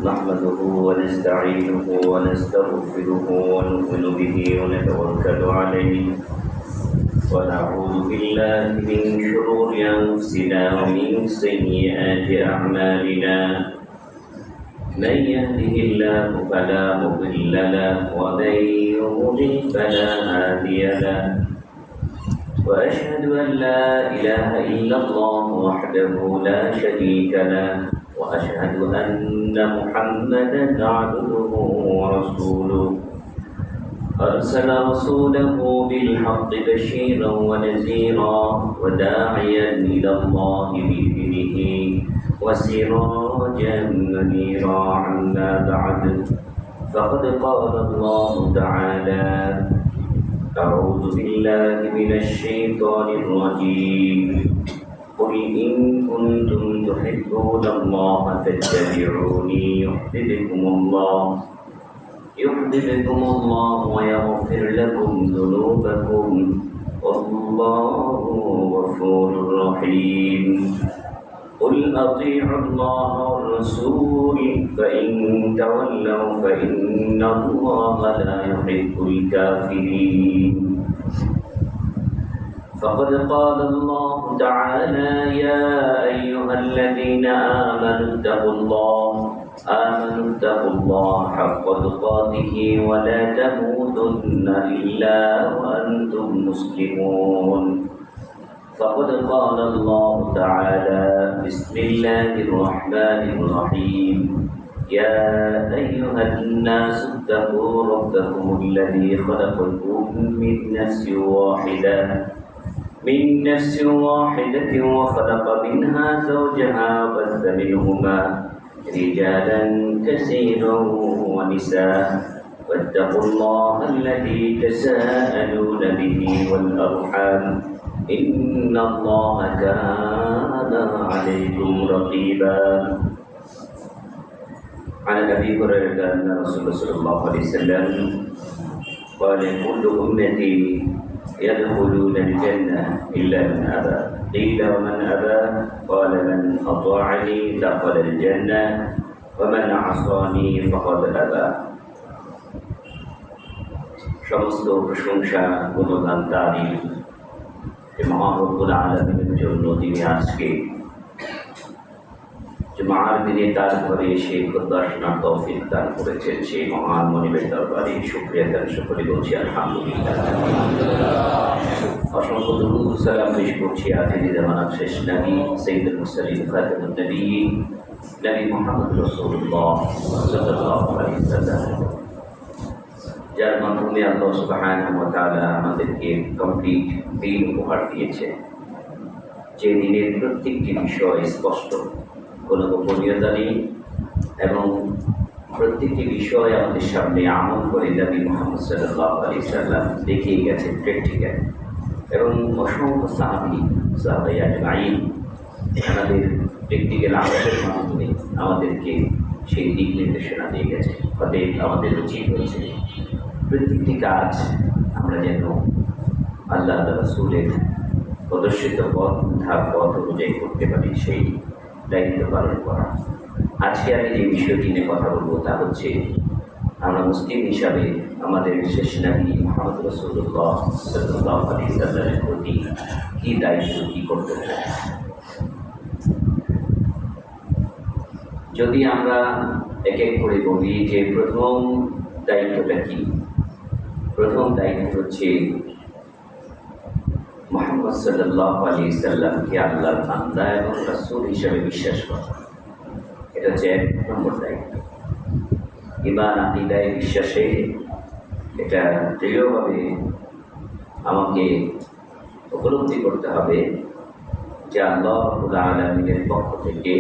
نحمده ونستعينه ونستغفره ونؤمن به ونتوكل عليه ونعوذ بالله من شرور أنفسنا ومن سيئات أعمالنا من يهده الله فلا مضل له ومن يضلل فلا هادي له وأشهد أن لا إله إلا الله وحده لا شريك له وأشهد أن محمدا عبده ورسوله أرسل رسوله بالحق بشيرا ونذيرا وداعيا إلى الله بإذنه وسراجا منيرا عما بعد فقد قال الله تعالى أعوذ بالله من الشيطان الرجيم قل إن كنتم تحبون الله فاتبعوني يحببكم الله ويغفر لكم ذنوبكم والله غفور رحيم قل أطيعوا الله والرسول فإن تولوا فإن الله لا يحب الكافرين فقد قال الله تعالى يا أيها الذين آمنوا اتقوا الله حق تقاته ولا تموتن إلا وأنتم مسلمون فقد قال الله تعالى بسم الله الرحمن الرحيم يا أيها الناس اتقوا ربكم الذي خلقكم من نفس واحدة وخلق منها زوجها وبث منهما رجالا كثيرا ونساء واتقوا الله الذي تساءلون به والأرحام إن الله كان عليكم رقيبا عن أبي هريرة أن رسول الله صلى الله عليه وسلم قال كل أمتي يدخلون الجنة إلا من أبى قيل ومن أبى قال من أطاعني دخل الجنة ومن عصاني فقد أبى সমস্ত প্রশংসা গুণগান তারিফ মহান রব্বুল আলামিনের জন্য তিনি আজকে জুমার দিনে তার ঘরে এসে খুতবা শোনার তৌফিক দান করেছেন। সেই মহান মনিবের দরবারে শুকরিয়া দান সকলে বলছি আলহামদুলিল্লাহ। অসংখ্য দুরূদ ও সালাম পেশ করছি আখিরি জামানার শেষ নবী সাইয়্যিদুল মুরসালিন খাতামুন নবিয়্যিন নবী মুহাম্মদ রাসূলুল্লাহ সাল্লাল্লাহু আলাইহি ওয়াসাল্লাম, যার মাধ্যমে আল্লাহ সুবহানাহু ওয়া তাআলা আমাদেরকে কমপ্লিট দ্বীন উপহার দিয়েছে। যে দ্বীনের প্রত্যেকটি বিষয় স্পষ্ট, কোনো গোপনীয়তা নেই এবং প্রত্যেকটি বিষয় আমাদের সামনে আমল করে নবী মুহাম্মদ সাল্লাল্লাহু আলাইহি ওয়াসাল্লাম দেখিয়ে গেছেন প্র্যাকটিক্যাল, এবং অসংখ্য সাহাবায়ে আজমাইন আমাদের প্র্যাকটিক্যাল আমলের মাধ্যমে আমাদেরকে সেই দিক নির্দেশনা দিয়ে গেছে। অতএব আমাদের উচিত হচ্ছে প্রত্যেকটি কাজ আমরা যেন আল্লাহ রাসূলের প্রদর্শিত পথ অনুযায়ী করতে পারি, সেই দায়িত্ব পালন করা। আজকে আমি যে বিষয়টি নিয়ে কথা বলবো তা হচ্ছে আমরা মুসলিম হিসাবে আমাদের শেষ নবী মুহাম্মদ রাসূলুল্লাহ সাল্লাল্লাহু আলাইহি ওয়াসাল্লামের প্রতি কী দায়িত্ব, কী কর্তব্য। যদি আমরা এক এক করে বলি যে প্রথম দায়িত্বটা কি, প্রথম দায়িত্ব হচ্ছে মুহাম্মদ সাল্লাল্লাহু আলাইহি ওয়াসাল্লামকে আল্লাহর বান্দা এবং রাসূল হিসেবে বিশ্বাস করা। এটা হচ্ছে এক নম্বর দায়িত্ব। ঈমান আকীদায় বিশ্বাসে এটা দৃঢ়ভাবে আমাকে উপলব্ধি করতে হবে যে আল্লাহ রাব্বুল আলামিনের পক্ষ থেকে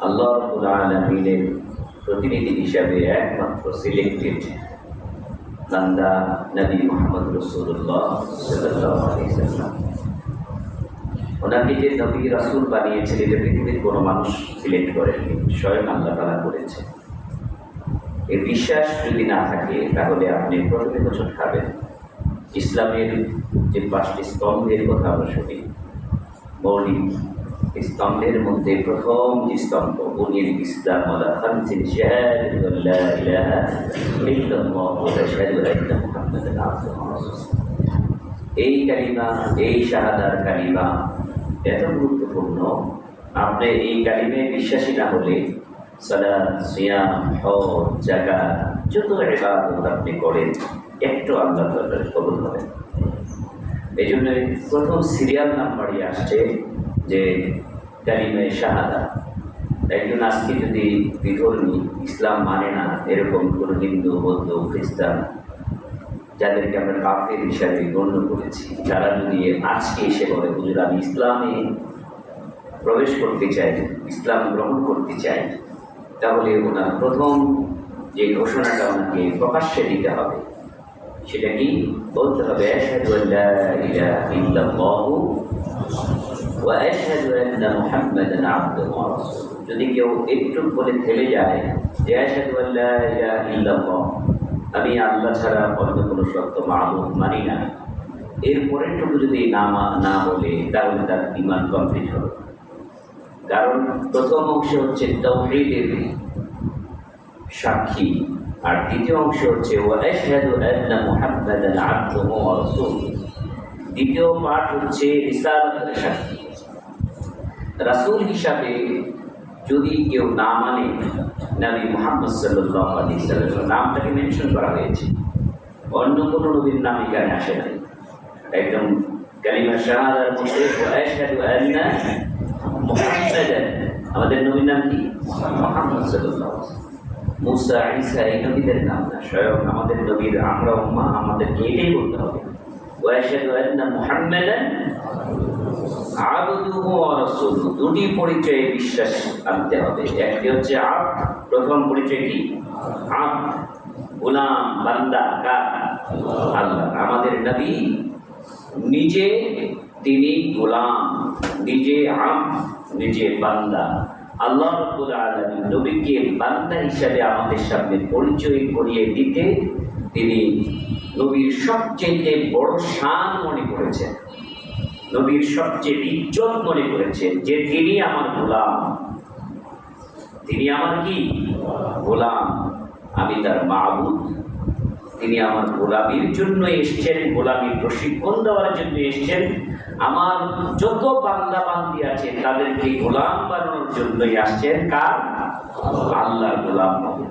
আল্লাহ রাব্বুল আলামিনের প্রতিনিধি হিসাবে একমাত্র সিলেক্টেড বান্দা নবী মুহাম্মদ রাসূলুল্লাহ সাল্লাল্লাহু আলাইহি ওয়াসাল্লাম। ওনাকে যে নবী রাসূল বানিয়েছেন এটা পৃথিবীর কোনো মানুষ সিলেক্ট করেননি, স্বয়ং আল্লাহ তাআলা করেছে। এই বিশ্বাস যদি না থাকে তাহলে আপনি প্রথমে বছর খাবেন। ইসলামের যে 5টি স্তম্ভের কথা আমরা শুনি, মৌলিক স্তম্ভের মধ্যে প্রথম যে স্তম্ভ বুনিয়াল ইসলাম আলা খামসিন শাহাদাতি লা ইলাহা ইল্লাল্লাহ ওয়া আশহাদু আন্না মুহাম্মাদান আবদুহু ওয়া রাসূলুহু। এই কালিমা, এই শাহাদার কালিমা এত গুরুত্বপূর্ণ। আপনি এই কালিমায় বিশ্বাসী না হলে সালাত, সিয়াম, হজ, যাকাত যত ইবাদত আপনি করেন একটু আল্লাহ তাআলার কবুল হবে। এই জন্য প্রথম সিরিয়াল নাম্বারই আসছে যে কালিমায়ে শাহাদা। একজন আজকে যদি বিধর্মী, ইসলাম মানে না এরকম কোনো হিন্দু, বৌদ্ধ, খ্রিস্টান যাদেরকে আমরা কাফের হিসাবে গণ্য করেছি, তারা যদি আজকে এসে বলে হুজুর আমি ইসলামে প্রবেশ করতে চাই, ইসলাম গ্রহণ করতে চাই, তাহলে ওনার প্রথম যে ঘোষণাটা ওনাকে প্রকাশ্যে দিতে হবে সেটা কি বলতে হবে? আশহাদু আল্লা ইলাহা ইল্লাল্লাহু ওয়া আশহাদু আন্না মুহাম্মাদান আবদুহু ওয়া রাসূলুহু। যদি কেউ একটু বলে থেমে যায় যে আশহাদু আল্লা ইলাহা ইল্লাল্লাহ, আমি আল্লাহ ছাড়া অন্য কোনো সত্য মাবুদ মানি না, এরপরেরটুকু যদি না বলে তাহলে তার ঈমান কমপ্লিট হবে। কারণ প্রথম অংশ হচ্ছে তাওহীদের সাক্ষী, আর দ্বিতীয় অংশ হচ্ছে ওয়া আশহাদু আন্না মুহাম্মাদান আবদুহু ওয়া রাসূলুহু। দ্বিতীয় পাঠ হচ্ছে রিসালাতের সাক্ষী। রাসূল হিসাবে যদি কেউ না মানে, নবী মুহাম্মদ সাল্লাল্লাহু আলাইহি ওয়াসাল্লামের নামটাকে মেনশন করা হয়েছে, অন্য কোনো নবীর নাম এখানে আসে নাই। একদম কালিমা শাহাদার মধ্যে ওয়া আশহাদু আন্না মুহাম্মাদান, আমাদের নবীর নাম কি? মুহাম্মদ সাল্লাল্লাহু আলাইহি ওয়াসাল্লাম। মুসা, ঈসা এই নবীদের নাম না, স্বয়ং আমাদের নবীর আমরা উম্মাহ, আমাদেরকে এটাই বলতে হবে ওয়া আশহাদু আন্না মুহাম্মাদান আবদুহু ওয়া রাসূলুহু। দুটি পরিচয়ে বিশ্বাস আনতে হবে। একটি হচ্ছে আবদ, প্রথম পরিচয় কি? আবদ, গোলাম, বান্দা। কার? আল্লাহ। আমাদের নবী নিজে তিনি গোলাম, নিজে আবদ, নিজে বান্দা। আল্লাহ রাব্বুল আলামিন নবীকে বান্দা হিসাবে আমাদের সামনে পরিচয় করিয়ে দিতে তিনি নবীর সবচেয়ে বড় শান মনে করেছেন, নবীর সবচেয়ে ইজ্জত মনে করেছেন যে তিনি আমার গোলাম, তিনি আমার কি? গোলাম, আমি তার মাবুদ। তিনি আমার গোলামির জন্য এসেছেন, গোলামির প্রশিক্ষণ দেওয়ার জন্য এসেছেন। আমার যত বান্দা বান্দি আছে তাদেরকে গোলাম বানানোর জন্যই আসছেন। কার? আল্লাহর গোলাম হবে।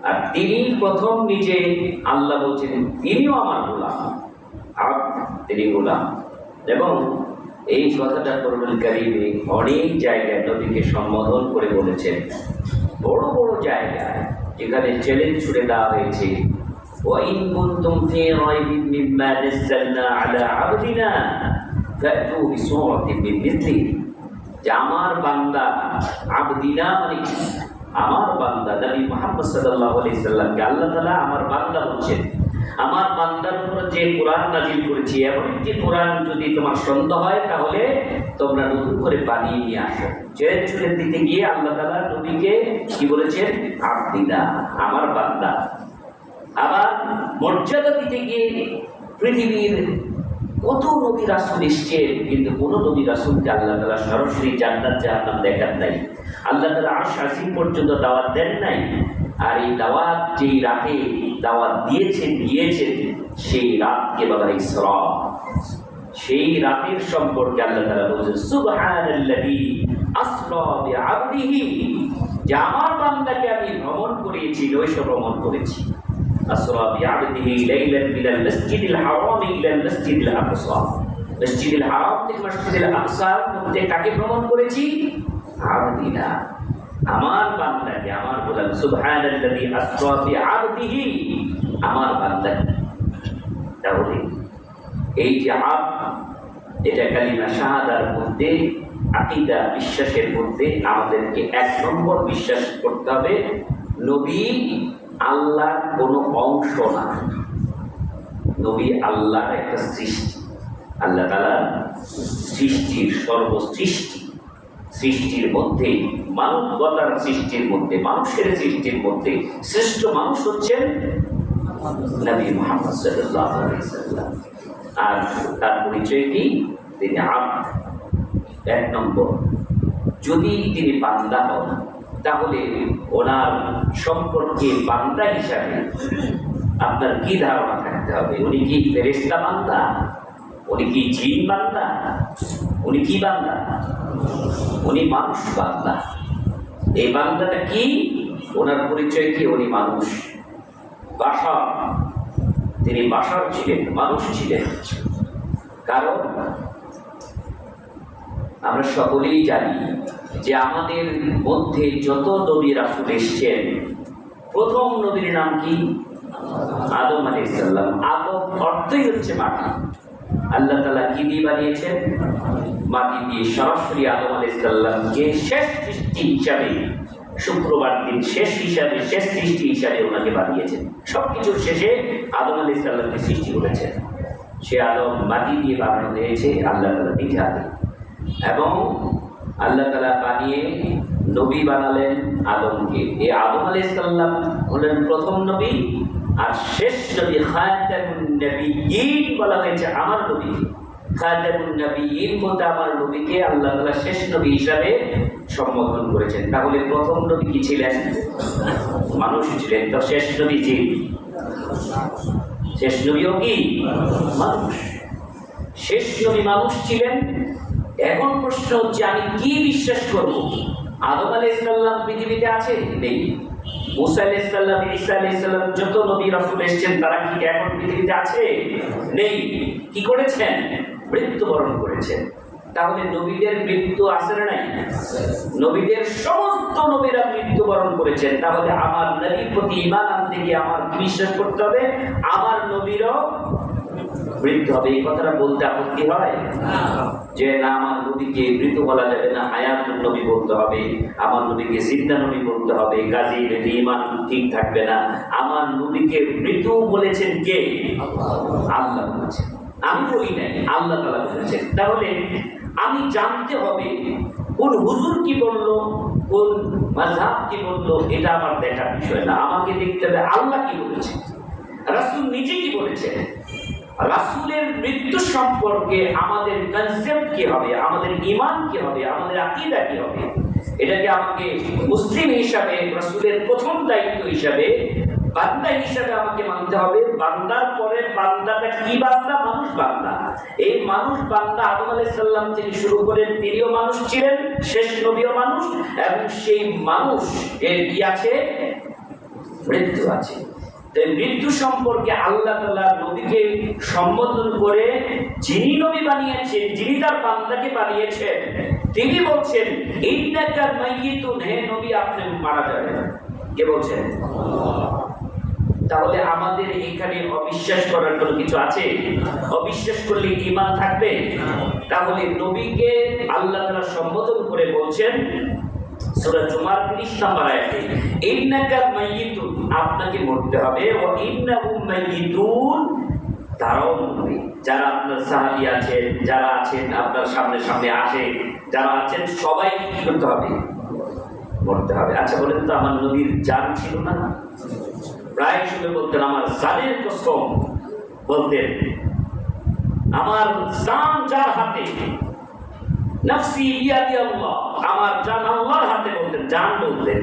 আর তিনি প্রথম নিজে আল্লাহ বলছেন তিনিও আমার গোলাম, তিনি গোলাম। এবং এই কথাটা কোরআনুল কারীমে অনেক জায়গায় নবীকে সম্বোধন করে বলেছেন। বড় বড় জায়গায় যেখানে চ্যালেঞ্জ ছুড়ে দেওয়া হয়েছে, وَإِن كُنتُمْ فِي رَيْبٍ مِّمَّا نَزَّلْنَا عَلَىٰ عَبْدِنَا فَأْتُوا بِسُورَةٍ مِّن مِّثْلِهِ। যে আমার বান্দা, আবদিনা মানে আমার বান্দা, নবী মুহাম্মদ সাল্লাল্লাহু আলাইহি সাল্লামকে আল্লাহ তাআলা আমার বান্দা বলছেন। আমার বান্দার উপর যে কোরআন নাজিল করেছি, এমন একটি কোরআন যদি তোমার সন্দেহ হয় তাহলে তোমরা নতুন করে বানিয়ে নিয়ে আসো। চ্যালেঞ্জ ছুড়ে দিতে গিয়ে আল্লাহ তাআলা নবীকে কি বলেছেন? আবদিনা, আমার বান্দা। আবার মর্যাদা দিতে গিয়ে পৃথিবীর কত নবী রাসূল এসেছেন, কিন্তু কোনো নবী রাসূলকে আল্লাহ তাআলা সরাসরি জান্নাত জাহান্নাম দেখান নাই, আল্লাহ তাআলা আরশ আসীম পর্যন্ত দাওয়াত দেন নাই। আর এই দাওয়াত যেই রাতে দাওয়াত দিয়েছেন সেই রাতকে বলা হয় ইসরা। সেই রাতের সম্পর্কে আল্লাহ তাআলা বলেছেন সুবহানাল্লাযী আসরা বিআবদিহি, যে আমার বান্দাকে আমি ভ্রমণ করিয়েছি, নৈশ ভ্রমণ করেছি। আসরা বিআবদিহি লাইলান মিনাল মাসজিদিল হারাম ইলাল মাসজিদিল আকসা। মসজিদুল হারাম থেকে মসজিদুল আকসার মধ্যে কাকে ভ্রমণ করেছি? আবদিনা, আমার বান্দাকে, আমার গোলাম। সুবহানাল্লাযী আসরা বিআবদিহি, আমার বান্দাকে। তাহলে এই যে এটা কালিমা শাহাদার মধ্যে, আকীদা বিশ্বাসের মধ্যে আমাদেরকে এক নম্বর বিশ্বাস করতে হবে নবী আল্লাহর কোনো অংশ না, নবী আল্লাহর একটা সৃষ্টি। আল্লাহ তাআলা সৃষ্টির সর্বসৃষ্টি, সৃষ্টির মধ্যে মানবতার সৃষ্টির মধ্যে, মানুষের সৃষ্টির মধ্যে শ্রেষ্ঠ মানুষ হচ্ছেন নবী মুহাম্মদ সাল্লাল্লাহু আলাইহি ওয়াসাল্লাম। আর তার পরিচয় কি? তিনি আবদ। এক নম্বর, যদি তিনি বান্দা হন তাহলে ওনার সম্পর্কে বান্দা হিসাবে আপনার কি ধারণা থাকতে হবে? উনি কি ফেরেশতা বান্দা? উনি কি জিন বান্দা? উনি কি বান্দা? উনি মানুষ বান্দা। এই বান্দাটা কি? ওনার পরিচয় কি? উনি মানুষ, বাশার। তিনি বাশার ছিলেন, মানুষ ছিলেন। কারণ আমরা সকলেই জানি যে আমাদের মধ্যে যত নবী রাসূল এসেছেন, প্রথম নবীর নাম কি? আদম আলাইহিস সালাম। আদম অর্থই হচ্ছে মাটি। আল্লাহ তাআলা কি দিয়ে বানিয়েছেন? মাটি দিয়ে। সরাসরি আদম আলাইহিস সালামকে শেষ সৃষ্টি হিসাবে, শুক্রবার দিন শেষ সৃষ্টি হিসাবে ওনাকে বানিয়েছেন। সবকিছুর শেষে আদম আলাইহিস সালামকে সৃষ্টি করেছেন। সে আদম মাটি দিয়ে বানানো হয়েছে আল্লাহ তাআলা নিজ হাতে, এবং আল্লাহ তাআলা বানিয়ে নবী বানালেন আদমকে। এই আদম আলাইহিস সালাম হলেন প্রথম নবী, আর শেষ নবী খাতামুন নবিয়্যিন বলা হয়েছে আমার নবীকে। খাতামুন নবিয়্যিন বলতে আমার নবীকে আল্লাহ তাআলা শেষ নবী হিসাবে সম্বোধন করেছেন। তাহলে প্রথম নবী কি ছিলেন? মানুষ ছিলেন। তো শেষ নবী জি, শেষ নবীও কি মানুষ? শেষ নবী মানুষ ছিলেন। এখন প্রশ্ন হচ্ছে, আমি কি বিশ্বাস করব? আদম আলাইহিস সালাম পৃথিবীতে আছে? নেই। মুসা আলাইহিস সালাম, ঈসা আলাইহিস সালাম, যত নবী রাসূল এসেছেন তারা কি এখন পৃথিবীতে আছে? নেই। কি করেছেন? মৃত্যুবরণ করেছেন। তাহলে নবীদের মৃত্যু আছে না নাই? নবীদের সমস্ত নবীরা মৃত্যুবরণ করেছেন। তাহলে আমার নবীর প্রতি ঈমান আনতে গিয়ে আমার কি বিশ্বাস করতে হবে? আমার নবীরও মৃত্যু হবে। এই কথাটা বলতে আপত্তি হয় যে না, আমার নবীকে মৃত বলা যাবে না, হায়াতুন নবী বলতে হবে, আমার নবীকে জিন্দা নবী বলতে হবে, গাজী নবী ঈমান ঠিক থাকবে না। আমার নবীকে মৃত বলেছেন কে? আল্লাহ বলেছেন, আমি বলি নাই, আল্লাহ তাআলা বলেছেন। তাহলে আমি জানতে হবে কোন হুজুর কি বললো, কোন মাযহাব কি বললো, এটা আমার দেখার বিষয় না। আমাকে দেখতে হবে আল্লাহ কি বলেছেন, রাসূল নিজে কি বলেছেন। রাসূলের মৃত্যু সম্পর্কে আমাদের কনসেপ্ট কি হবে, আমাদের ঈমান কি হবে, আমাদের আকীদা কি হবে, এটাকে আমাকে মুসলিম হিসাবে রাসূলের প্রথম দায়িত্ব হিসাবে, বান্দা হিসাবে আমাকে মানতে হবে। বান্দার পরে বান্দাটা কি বান্দা? মানুষ বান্দা। এই মানুষ বান্দা আদম আলাইহিস সালাম থেকে শুরু করে তিনিও মানুষ ছিলেন, শেষ নবীও মানুষ, এবং সেই মানুষ এর কি আছে? মৃত্যু আছে। মৃত্যু সম্পর্কে আল্লাহ তাআলা নবীকে সম্বোধন করে যিনি নবী বানিয়েছেন, যিনি তার বান্দাকে বানিয়েছেন, তিনি বলছেন ইন্নাকা মাইয়িতুন, হে নবী আপনি মারা যাবেন। কে বলছেন? তাহলে আমাদের এখানে অবিশ্বাস করার কোনো কিছু আছে? অবিশ্বাস করলে ঈমান থাকবে? তাহলে নবীকে আল্লাহ তাআলা সম্বোধন করে বলছেন সূরা জুমার 30 নম্বর আয়াতে, ইন্নাকা মাইয়িতুন, আপনাকে মরতে হবে, ওয়া ইন্নাহুম মাইয়িতুন, তারাও মরবে। যারা আপনার সাহাবী আছেন, যারা আছেন আপনার সামনে সামনে আসে, যারা আছেন সবাই কি করতে হবে? মরতে হবে। আচ্ছা বলেন তো, আমার নবীর জান ছিল না? প্রায় সময় বলতেন আমার জানের কসম, বলতেন আমার জান যার হাতে, নফসি বিয়াদি আল্লাহ, আমার জান আল্লাহর হাতে, বলতেন। জান বলতেন,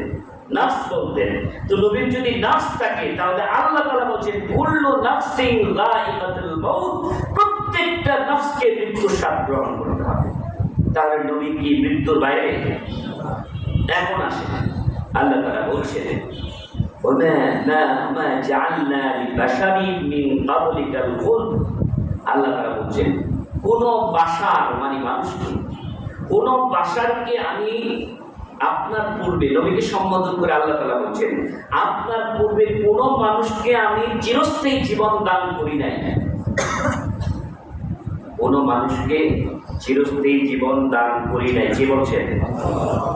নফস বলতেন। তো নবীর যদি নফস থাকে, তাহলে আল্লাহ তাআলা বলেন কুল্লু নাফসিন যায়িকাতুল মাউত, প্রত্যেকটা নফসকে মৃত্যুর স্বাদ গ্রহণ করতে হবে। তাহলে নবী কি মৃত্যুর বাইরে? এখন আসে আল্লাহ তাআলা বলছেন মা জাআলনা লিবাশারিন মিন ক্বাবলিকাল খুলদ, আল্লাহ তাআলা বলছেন কোন বাশার মানে মানুষকে, কোন বাশারকে আমি আপনার পূর্বে, নবীকে সম্বোধন করে আল্লাহ তাআলা বলছেন আপনার পূর্বে কোন মানুষকে আমি চিরস্থায়ী জীবন দান করি নাই। কোন মানুষকে চিরস্থায়ী জীবন দান করি নাই। কে বলছেন?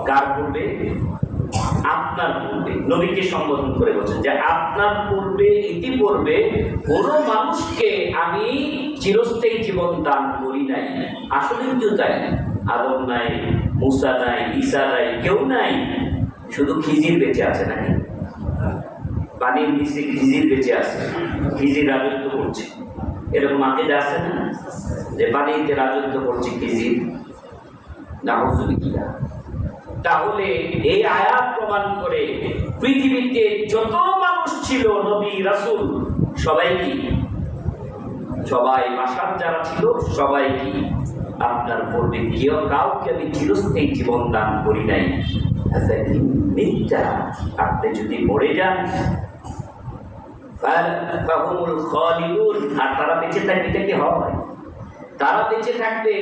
কার পূর্বে? আপনার পূর্বে। নবীকে সম্বোধন করে বলছেন যে আপনার পূর্বে, ইতিপূর্বে কোন মানুষকে আমি চিরস্থায়ী জীবন দান করি নাই। আসলে কিন্তু তাই, আদম নাই, মুসা নাই, ঈসা নাই, কেউ নাই, শুধু খিজির বেঁচে আছে। নাকি পানির নিচে খিজির বেঁচে আছে, খিজির রাজত্ব করছে। এরকম আকীদা আছে না যে পানিতে রাজত্ব করছে খিজির? নাউযুবিল্লাহ। তাহলে এই আয়াত প্রমাণ করে পৃথিবীতে যত মানুষ ছিল নবী রাসূল সবাই কি? সবাই বাসার যারা ছিল সবাই কি? আপনার পূর্বে কেউ কাউকে আমি চিরস্থায়ী জীবন দান করি নাই। আপনি যদি মরে যান ফাহুমুল খালিদুন, আর তারা বেঁচে থাকবে এটা কি হয়? তারা বেঁচে থাকবে,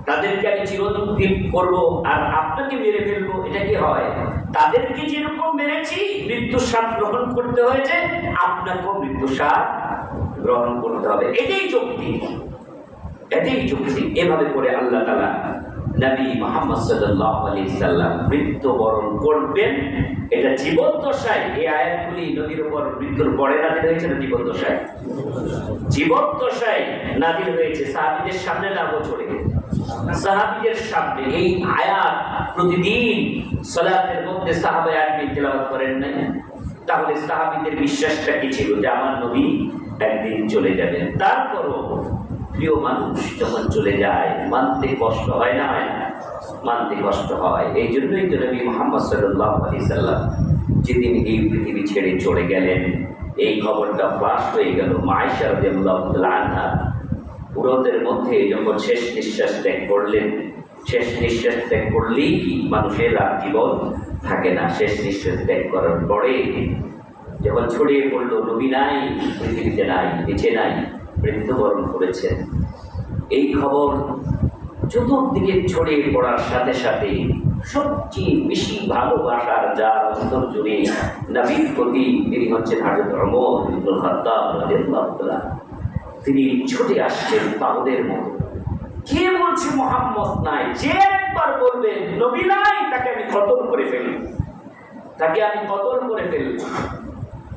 তাদেরকে আমি চিরদিন করবো আর আপনাকে মেরে ফেলবো, এটা কি হয়? তাদেরকে যেরকম মেরেছি মৃত্যুর স্বাদ গ্রহণ করতে হয়েছে, আপনাকেও মৃত্যুর স্বাদ গ্রহণ করতে হবে। এটাই যুক্তি, এটাই যুক্তি। এভাবে করে আল্লাহ তাআলা নবী মুহাম্মদ সাল্লাল্লাহু আলাইহি সাল্লাম মৃত্যুবরণ করবেন। এটা জীবদ্দশায়, এই আয়াতগুলি নবীর উপর মৃত্যুর পরে নাযিল হয়েছে না জীবদ্দশায়? জীবদ্দশায় নাযিল হয়েছে। সাহাবীদের সামনে না বছরে, সাহাবীদের সামনে এই আয়াত প্রতিদিন সালাতের মধ্যে সাহাবায়ে আজমিন তেলাওয়াত করেন না? তাহলে সাহাবীদের বিশ্বাসটা কি ছিল? যে আমার নবী একদিন চলে যাবেন। তারপরও প্রিয় মানুষ যখন চলে যায় মানতে কষ্ট হয় না? হয় না? মানতে কষ্ট হয়। এই জন্যই তো নবী মুহাম্মদ সাল্লাল্লাহু আলাইহি সাল্লাম যেদিন এই পৃথিবী ছেড়ে চলে গেলেন, এই খবরটা ফাঁস হয়ে গেল। মা আয়েশা রাদিয়াল্লাহু তাআলা আনহা উরতের মধ্যে যখন শেষ নিঃশ্বাস ত্যাগ করলেন, শেষ নিঃশ্বাস ত্যাগ করলেই কি মানুষের আর জীবন থাকে না? শেষ নিঃশ্বাস ত্যাগ করার পরে যখন ছড়িয়ে পড়লো নবী নাই, পৃথিবীতে নাই, বেঁচে নাই, মৃত্যুবরণ করেছেন, এই খবর চতুর্দিকে ছড়িয়ে পড়ার সাথে সাথে সবচেয়ে বেশি ভালোবাসার যার অন্তর জুড়ে নবীর প্রতি, তিনি হচ্ছেন হযরত ওমর ইবনুল খাত্তাব রাদিয়াল্লাহু তাআলা। তিনি ছুটে আসলেন পাগলের মতো। কে বলছে মুহাম্মদ নাই? যে একবার বলবে নবী নাই, তাকে আমি কতল করে ফেলব, তাকে আমি কতল করে ফেলব।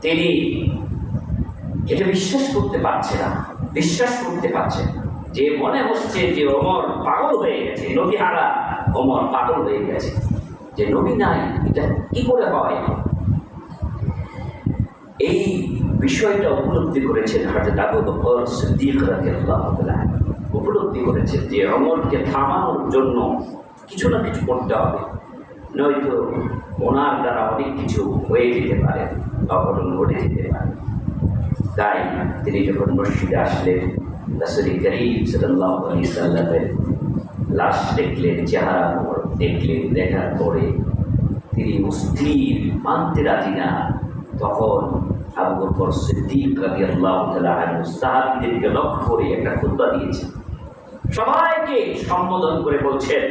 তিনি এটা বিশ্বাস করতে পারছে না, বিশ্বাস করতে পারছে না। যে মনে হচ্ছে যে ওমর পাগল হয়ে গেছে, নবী হারা ওমর পাগল হয়ে গেছে, যে নবী নাই, এটা কি করে হয়? এই বিষয়টা উপলব্ধি করেছেন হযরত আবু বকর সিদ্দিক রাদিয়াল্লাহু তাআলা। উপলব্ধি করেছেন যে ওমরকে থামানোর জন্য কিছু না কিছু করতে হবে, নয়তো ওনার দ্বারা অনেক কিছু হয়ে যেতে পারে, অঘটন ঘটে যেতে পারে। তাই তিনি যখন মসজিদে আসলেন, রাসূল করিম সাল্লাল্লাহু আলাইহি সাল্লামের লাশ দেখলেন, চেহারা দেখলেন, দেখার পরে তিনি অস্থির, মানতে রাজি না। তখন আবু বকর সিদ্দিক রাদিয়াল্লাহু তাআলা আনহু সাহাবীদেরকে লক্ষ্য করে একটা খুতবা দিয়েছেন। সবাইকে সম্বোধন করে বলছেন,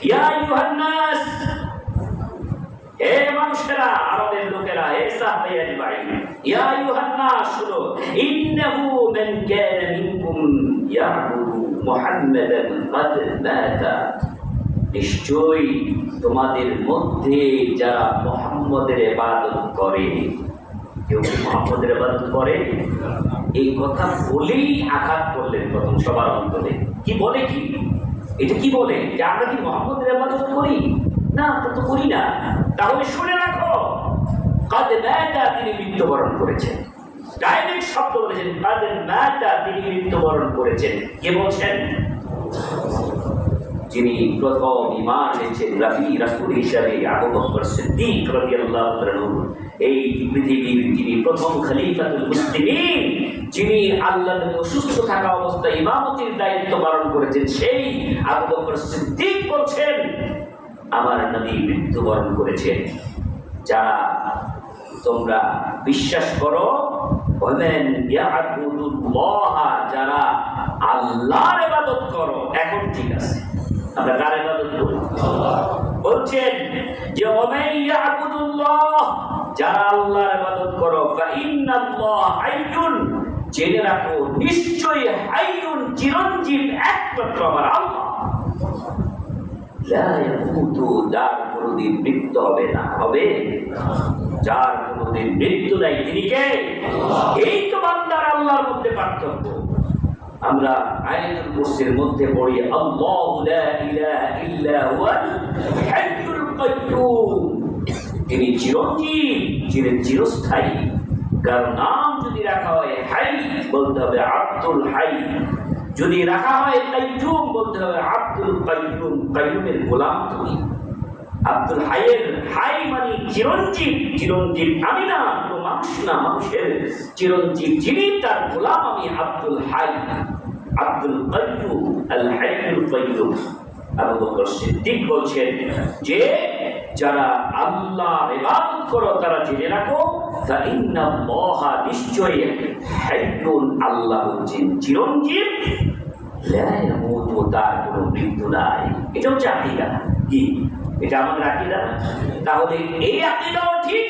ইয়া আইয়ুহান নাস, হে মানুষেরা, আরবের লোকেরা, হে সাহাবায়ে আজমাইন, ইয়া আইয়ুহান নাস, শুনো, ইন্নাহু মান কানা মিনকুম ইয়াবুদু মুহাম্মাদান কাদ মাতা, নিশ্চয়ই তোমাদের মধ্যে যারা মুহাম্মদের ইবাদত করে, কেউ মুহাম্মদের ইবাদত করে, এই কথা বলেই আঘাত করলেন প্রথম সবার অন্তরে। কি বলে? কি এটা কি বলে যে আমরা কি মুহাম্মদের ইবাদত করি? না, তা তো করি না। তাহলে শুনে রাখো, কাদ মাতা, তিনি মৃত্যুবরণ করেছেন। ডাইরেক্ট শব্দ বলেছেন, কাদ মাতা, তিনি মৃত্যুবরণ করেছেন। কে বলছেন? যিনি প্রথম ঈমান এনেছেন নবী রাসূল হিসেবে, আবু বকর সিদ্দিক রাদিয়াল্লাহু তাআলা। এই পৃথিবীর যিনি প্রথম খলিফাতুল মুসলিমিন, যিনি আল্লাহ নবী অসুস্থ থাকা অবস্থায় ইমামতির দায়িত্ব পালন করেছেন, সেই আবু বকর সিদ্দিক বলছেন আমার নবী মৃত্যুবরণ করেছেন। যারা তোমরা বিশ্বাস করো, ওয়ামান ইয়াবুদুল্লাহ, যারা আল্লাহর ইবাদত করো। এখন ঠিক আছে, আমরা কার ইবাদত করি? বলছেন যে ওয়ামান ইয়াবুদুল্লাহ, যারা আল্লাহর ইবাদত করো, ফা ইন্নাল্লাহ হাইয়ুন, জেনে রাখো নিশ্চয়ই হাইয়ুন, চিরঞ্জীব একমাত্র আমার আল্লাহ। লা ইয়ামুতু, যার কোনদিন মৃত্যু হবে না, হবে যার কোনদিন মৃত্যু নাই, তিনি কে? এই তো বান্দার আল্লাহর মধ্যে পার্থক্য। আমরা আয়াতুল কুরসির মধ্যে পড়ি, আল্লাহু লা ইলাহা ইল্লা হুয়াল হাইয়ুল কাইয়্যুম, তিনি চিরঞ্জীব, চিরস্থায়ী। কারণ নাম যদি রাখা হয় হাই, বলতে হবে আব্দুল হাই, যদি রাখা হয় কাইয়ুম বলতে হবে আব্দুল কাইয়ুম, কাইয়ুমের গোলাম তুমি। আব্দুল হাইয়ের হাই মানে চিরঞ্জীব, চিরঞ্জীব আমি না, কোনো মানুষ না, মানুষের চিরঞ্জীব যিনি তার গোলাম আমি আব্দুল হাই, আব্দুল কাইয়ুম আল হাইয়ুল কাইয়ুম। আবু বকর সিদ্দিক বলছেন যে যারা আল্লাহর ইবাদত করো তারা জেনে রাখো ফাইন্নাল্লাহা নিশ্চয়ই হাইয়ুন, আল্লাহ হচ্ছেন চিরঞ্জীব, লা ইয়ামুতু, তার কোনো মৃত্যু নাই। এটা হচ্ছে আকীদা। কি এটা আমাদের আকীদা? তাহলে এই আকীদাও ঠিক,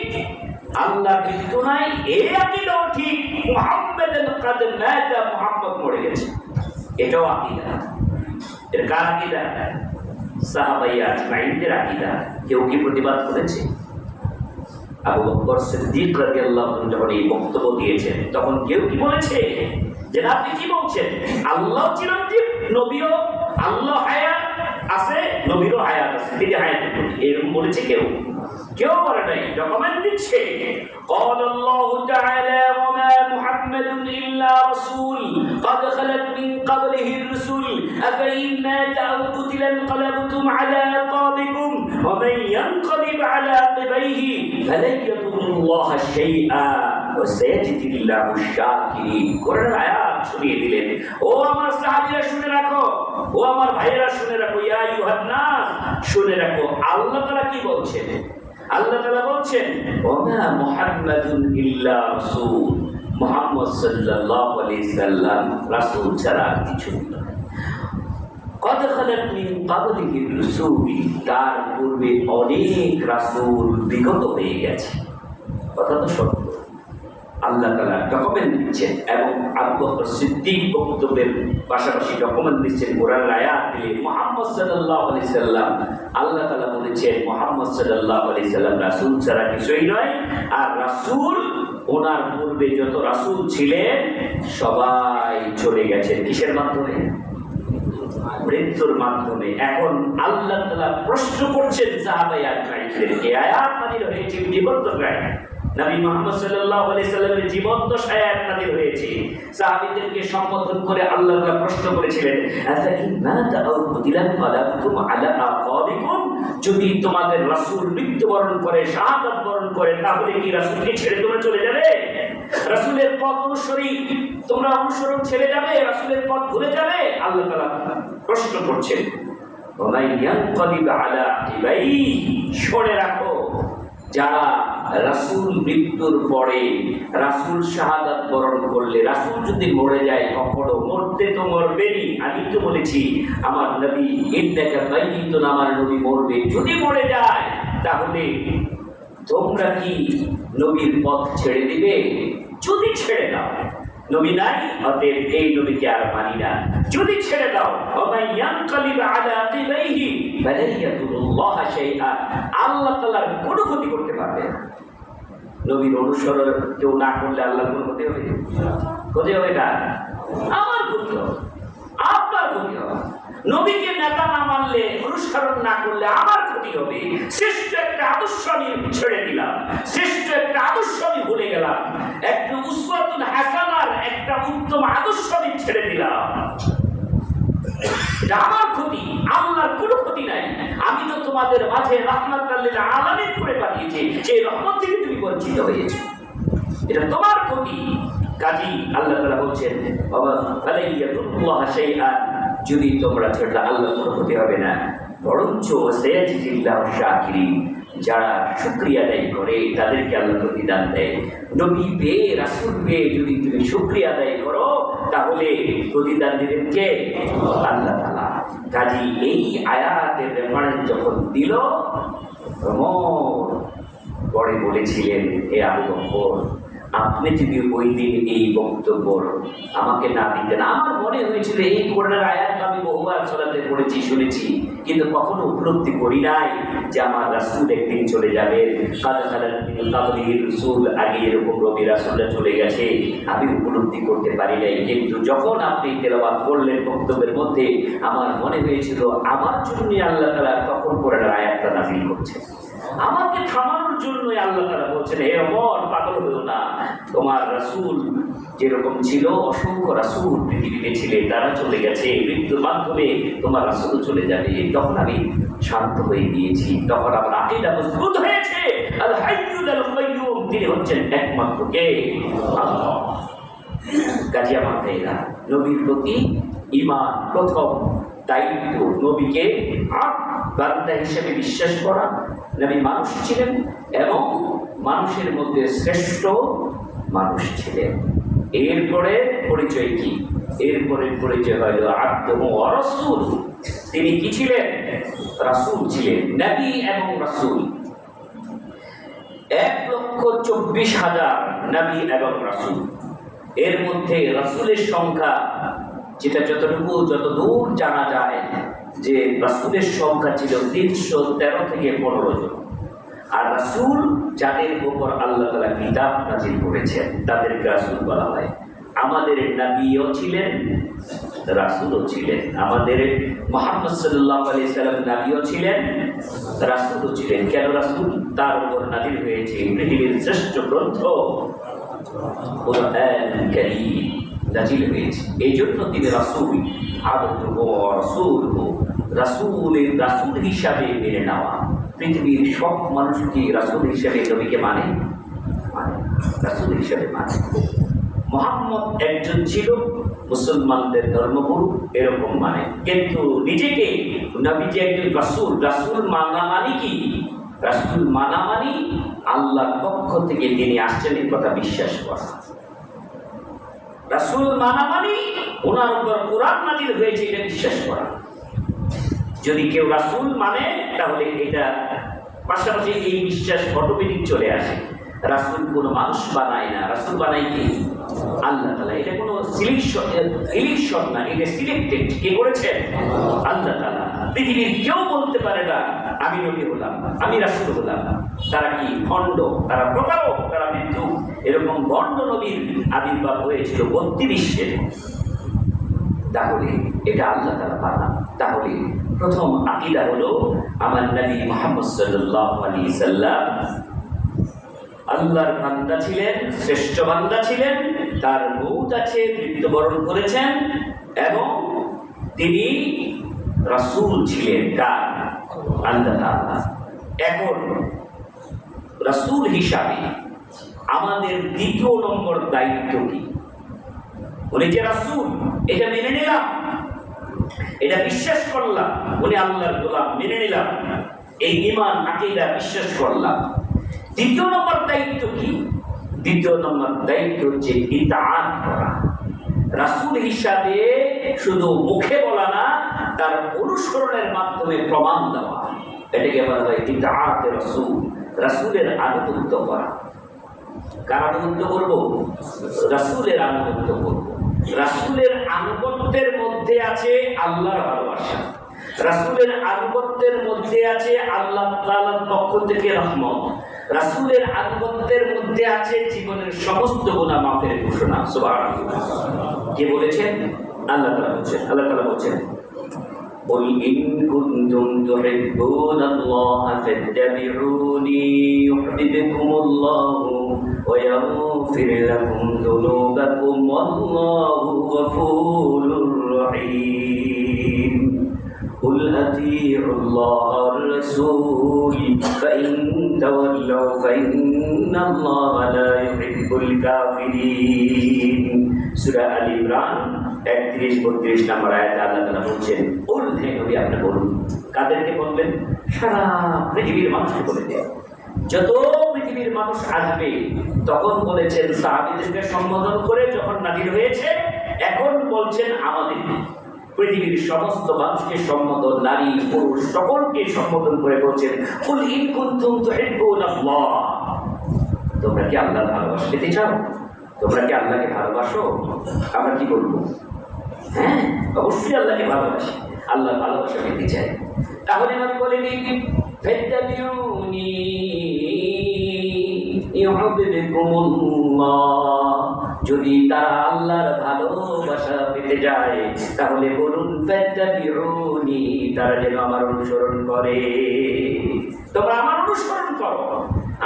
আল্লাহ মৃত্যু নাই, এই আকীদাও ঠিক, মুহাম্মাদুল কাদ মাতা, মুহাম্মদ মরে গেছে, এটাও আকীদা। এর কার আকীদা? সাহাবায়ে আজমাইনদের আকীদা। কেউ কি প্রতিবাদ করেছে? আবু বকর সিদ্দিক রাদিয়াল্লাহু আনহু যখন এই বক্তব্য দিয়েছেন তখন কেউ কি বলেছে যে আপনি কি বলছেন আল্লাহ চিরঞ্জীব, নবীও আল্লাহ হায়াত আছে, নবীরও হায়াত আছে, তিনি হায়াতের প্রতি, এরকম বলেছে কেউ? কেউ বলে নাই। ডকুমেন্ট দিচ্ছে قال الله تعالى وما محمد إلا رسول قد خلت من قبله الرسل أفإن مات أو قتل انقلبتم على أعقابكم ومن ينقلب على عقبيه فلن يضر الله شيئا وسيجزي الله الشاكرين। কোরআনের আয়াত শুনিয়ে দিলেন। ও আমার সাহাবীরা শুনে রাখো, ও আমার ভাইয়েরা শুনে রাখো, ইয়া আইয়ুহান নাস শুনে রাখো, আল্লাহ তাআলা কি বলছেন? আল্লাহ তাআলা বলছেন ওয়া মুহাম্মাদুন ইল্লা রাসূল, মুহাম্মদ সাল্লাল্লাহু আলাইহি সাল্লাম রাসূল ছাড়া কিছু নয়। কদ খালাত মিন ক্বাবলিহি রাসূল, তার পূর্বে অনেক রাসূল বিগত হয়ে গেছে। কথা তো সত্য। আল্লাহ তাআলা ডকুমেন্ট দিচ্ছেন এবং আবু বকর সিদ্দিক বক্তব্যের পাশাপাশি ডকুমেন্ট দিচ্ছেন কোরআনের আয়াত দিয়ে মুহাম্মদ সাল্লাল্লাহু আলাইহি সাল্লাম। আল্লাহ তাআলা বলেছেন মুহাম্মদ সাল্লাল্লাহু আলাইহি সাল্লাম রাসূল ছাড়া কিছুই নয়, আর রাসূল ওনার পূর্বে যত রাসূল ছিলেন সবাই চলে গেছেন কিসের মাধ্যমে? মৃত্যুর মাধ্যমে। এখন আল্লাহ তাআলা প্রশ্ন করছেন সাহাবায়ে আজমাইনদের, এই আয়াত নাযিল হয়েছে জীবদ্দশায়, নবী মুহাম্মদ সাল্লাল্লাহু আলাইহি সাল্লামের জীবদ্দশায় আয়াত নাযিল হয়েছে। সাহাবীদেরকে সম্বোধন করে আল্লাহ তাআলা প্রশ্ন করেছিলেন আফাইন্না তাআউ কুতিলান ফালাকুম আলা আকাবিকুম, যদি তোমাদের রাসূল মৃত্যুবরণ করে, শাহাদাত বরণ করে, তাহলে কি রাসূলকে ছেড়ে তোমরা চলে যাবে? রাসূলের পথ অনুসরী তোমরা অনুসরণ ছেড়ে যাবে? রাসূলের পথ ভুলে যাবে? আল্লাহ তাআলা প্রশ্ন করছেন। ওয়া মান ইয়ানকালিব আলা আকিবাইহি, শুনে রাখো যারা রাসূল মৃত্যুর পরে, রাসূল শাহাদাত বরণ করলে, রাসূল যদি মরে যায়, কখনো মরতে তো মরবেনি, আমি তো বলেছি আমার নবী ইন্নাকা মাইয়িতুন, আমার নবী মরবে, যদি মরে যায় তাহলে তোমরা কি নবীর পথ ছেড়ে দিবে? যদি ছেড়ে দাও, নবী নাই অতএব এই নবীকে আর মানি না, যদি ছেড়ে দাও ওয়ামাইয়ানকালিব আলা আকিবাইহি ফালান ইয়াদুরুল্লাহ শাইআ, আল্লাহ তাআলার কোনো ক্ষতি করতে পারবে না। নবীর অনুসরণ কেউ না করলে আল্লাহর কোনো ক্ষতি হবে? ক্ষতি হবে কার? আমার ক্ষতি হবে, আপনার ক্ষতি হবে। নবীকে নেতা না মানলে, অনুসরণ না করলে আমার ক্ষতি হবে। শ্রেষ্ঠ একটা আদর্শ আমি ছেড়ে দিলাম, শ্রেষ্ঠ একটা আদর্শ আমি ভুলে গেলাম, একটা উসওয়াতুন হাসানার একটা উত্তম আদর্শ আমি ছেড়ে দিলাম, এটা আমার ক্ষতি, আল্লাহর কোনো ক্ষতি নাই। আমি তো তোমাদের মাঝে রাহমাতাল লিল আলামিন করে পাঠিয়েছি, সেই রহমত থেকে তুমি বঞ্চিত হয়েছো, এটা তোমার ক্ষতি। কাজী আল্লাহ তাআলা বলছেন বাবা ফালান ইয়াদুরুল্লাহ শাইআন, যদি তোমরা ছেড়ে আল্লাহ কোনো ক্ষতি হবে না, বরঞ্চ সায়াজিজিল্লাহু শাকিরিন, যারা শুকরিয়া আদায় করে তাদেরকে আল্লাহ প্রতিদান দেয়। নবী পেয়ে, রাসূল পেয়ে যদি তুমি শুকরিয়া আদায় করো তাহলে প্রতিদান দিবেন কে? আল্লাহ তাআলা। কাজী এই আয়াতের রেফারেন্স যখন দিল, পরে বলেছিলেন হে আবু বকর, আপনি যদি ওই দিন এই বক্তব্য আমাকে না দিতেন, আমার মনে হয়েছিল এই কোরআনের আয়াত আমি বহুবার সালাতে পড়েছি, শুনেছি, কিন্তু কখনো উপলব্ধি করি নাই যে আমার রাসূল একদিন চলে যাবে। রাসূল আগে এরকম নবী রাসূলরা চলে গেছে, আমি উপলব্ধি করতে পারি নাই। কিন্তু যখন আপনি তেলাওয়াত করলেন বক্তব্যের মধ্যে, আমার মনে হয়েছিল আমার জন্য আল্লাহ তাআলা তখন কোরআনের আয়াতটা নাযিল করছেন। আমাকে থামানোর জন্যই আল্লাহ তাআলা বলছেন, হে ওমর পাগল হইও না, তোমার রাসূল যেরকম ছিল, অসংখ্য রাসূল পৃথিবীতে ছিলেন, তারা চলে গেছে, মৃত্যুর মাধ্যমে তোমার রাসূল চলে যাবে, তখন আমি শান্ত হয়ে গিয়েছি, তখন আমার আকীদা মজবুত হয়েছে। আল হাইয়ুল কাইয়্যুম, তিনি হচ্ছেন একমাত্র কে? আল্লাহ। কাজী আমার ভাইরা, নবীর প্রতি ঈমান প্রথম দায়িত্ব, নবীকে বান্দা হিসেবে বিশ্বাস করা। নবী মানুষ ছিলেন এবং মানুষের মধ্যে শ্রেষ্ঠ মানুষ ছিলেন। এরপরে পরিচয় কি? এরপরে পরিচয় হইল আব্দুহু ওয়া রাসূল। তিনি কি ছিলেন? রাসূল ছিলেন, নবী এবং রাসূল। 1,24,000 নবী এবং রাসূল। এর মধ্যে রাসূলের সংখ্যা, যেটা যতদূর জানা যায়, যে রাসূলের সংখ্যা ছিল 313 থেকে 15 জন। আর রাসূল যাদের উপর আল্লাহ তাআলা কিতাব নাযিল করেছেন তাদেরকে রাসূল বলা হয়। আমাদের নবীও ছিলেন, রাসূলও ছিলেন। আমাদের মুহাম্মদ সাল্লাল্লাহু আলাইহি সাল্লাম নবীও ছিলেন, রাসূলও ছিলেন। কেন? রাসূল তার উপর নাযিল হয়েছে পৃথিবীর শ্রেষ্ঠ গ্রন্থ কুরআন কারীম নাযিল হয়েছে, এই জন্য তিনি রাসূল। আবদুহু ওয়া রাসূলুহু, রাসূল হিসাবে মেনে নেওয়া। পৃথিবীর সব মানুষ কি রাসূল হিসাবে নবীকে মানে? রাসূল হিসাবে মানে। মুহাম্মদ একজন ছিল মুসলমানদের ধর্মগুরু, এরকম মানে, কিন্তু নিজেকে নবী যে একজন রাসূল, রাসূল মানা মানে কি? রাসূল মানা মানে আল্লাহর পক্ষ থেকে তিনি আসছেন এই কথা বিশ্বাস করা। রাসূল মানা মানে ওনার উপর কোরআন নাযিল হয়েছে এটা বিশ্বাস করা। যদি কেউ রাসূল মানে তাহলে এটা পাশাপাশি এই বিশ্বাস অটোমেটিক চলে আসে। রাসূল কোনো মানুষ বানায় না, রাসূল বানায় কি? আল্লাহ তাআলা। এটা কোনো সিলেকশন না, এটা সিলেক্টেড। কে করেছেন? আল্লাহ তাআলা। পৃথিবীর কেউ বলতে পারে না আমি নবী হলাম, আমি রাসূল হলাম। তারা কি? ভণ্ড, তারা প্রতারক, তারা মৃত্যু। এরকম ভণ্ড নবীর আবির্ভাব হয়েছিল 32 বিশ্বে। তাহলে এটা আল্লাহ তাআলা বানান। তাহলে প্রথম আকীদা হলো আমার নবী মুহাম্মদ সাল্লাল্লাহু আলাইহি সাল্লাম আল্লাহর বান্দা ছিলেন, শ্রেষ্ঠ বান্দা ছিলেন। তার মউত আছে, মৃত্যুবরণ করেছেন, এবং তিনি রাসূল ছিলেন। কার? আল্লাহ তাআলা। এখন রাসূল হিসাবে আমাদের দ্বিতীয় নম্বর দায়িত্ব কি? উনি যে রাসূল এটা মেনে নিলাম, এটা বিশ্বাস করলাম, উনি আল্লাহর গোলাম মেনে নিলাম, এই ঈমান আকীদা বিশ্বাস করলাম। দ্বিতীয় নম্বর দায়িত্ব কি? দ্বিতীয় নম্বর দায়িত্ব হচ্ছে ইতাআত করা। রাসূল হিসাবে শুধু মুখে বলা না, তার অনুসরণের মাধ্যমে প্রমাণ দেওয়া। এটাকে বলা হয় ইতাআতে রাসূল, রাসূলের আনুগত্য করা। কার আনুগত্য করব? রাসূলের আনুগত্য করব। রাসূলের আনুগত্যের মধ্যে আছে আল্লাহর ভালোবাসা, রাসূলের আনুগত্যের মধ্যে আছে আল্লাহ তাআলার পক্ষ থেকে রহমত, রাসূলের আনুগত্যের মধ্যে আছে জীবনের সমস্ত গুনাহ মাফের ঘোষণা। সুবহানাল্লাহ। কে বলেছেন? আল্লাহ তাআলা বলেছেন। আল্লাহ তাআলা বলেছেন, قل إن كنتم تحبون الله فاتبعوني يحببكم الله ويغفر لكم ذنوبكم والله غفور رحيم قل أطيعوا الله والرسول فإن تولوا فإن الله لا يحب الكافرين। সূরা আল ইমরান 31-32 নম্বর আয়াতে আল্লাহ তাআলা বলছেন, বল হে নবী আপনি বলুন। কাদেরকে বলবেন? সারা পৃথিবীর মানুষকে বলে দেন। যত পৃথিবীর মানুষ আসবে তখন বলেছেন সাহাবীদেরকে সম্বোধন করে যখন নাযিল হয়েছে, এখন বলছেন আমাদের পৃথিবীর সমস্ত মানুষকে সম্বোধন, নারী পুরুষ সকলকে সম্বোধন করে বলছেন, কুল ইন কুনতুম তুহিব্বুনাল্লাহ, তোমরা কি আল্লাহর ভালোবাসা পেতে চাও? তোমরা কি আল্লাহকে ভালোবাসো? আমরা কি বলবো? হ্যাঁ, অবশ্যই আল্লাহকে ভালোবাসি, আল্লাহ ভালোবাসা পেতে চাই। তাহলে আমি বলে দিই, ফাত্তাবিউনি ইউহিব্বুকুমুল্লাহ যদি তারা আল্লাহর ভালোবাসা পেতে যায় তাহলে বলুন ফাত্তাবিউনি, তারা যেন আমার অনুসরণ করে। তোমরা আমার অনুসরণ করো।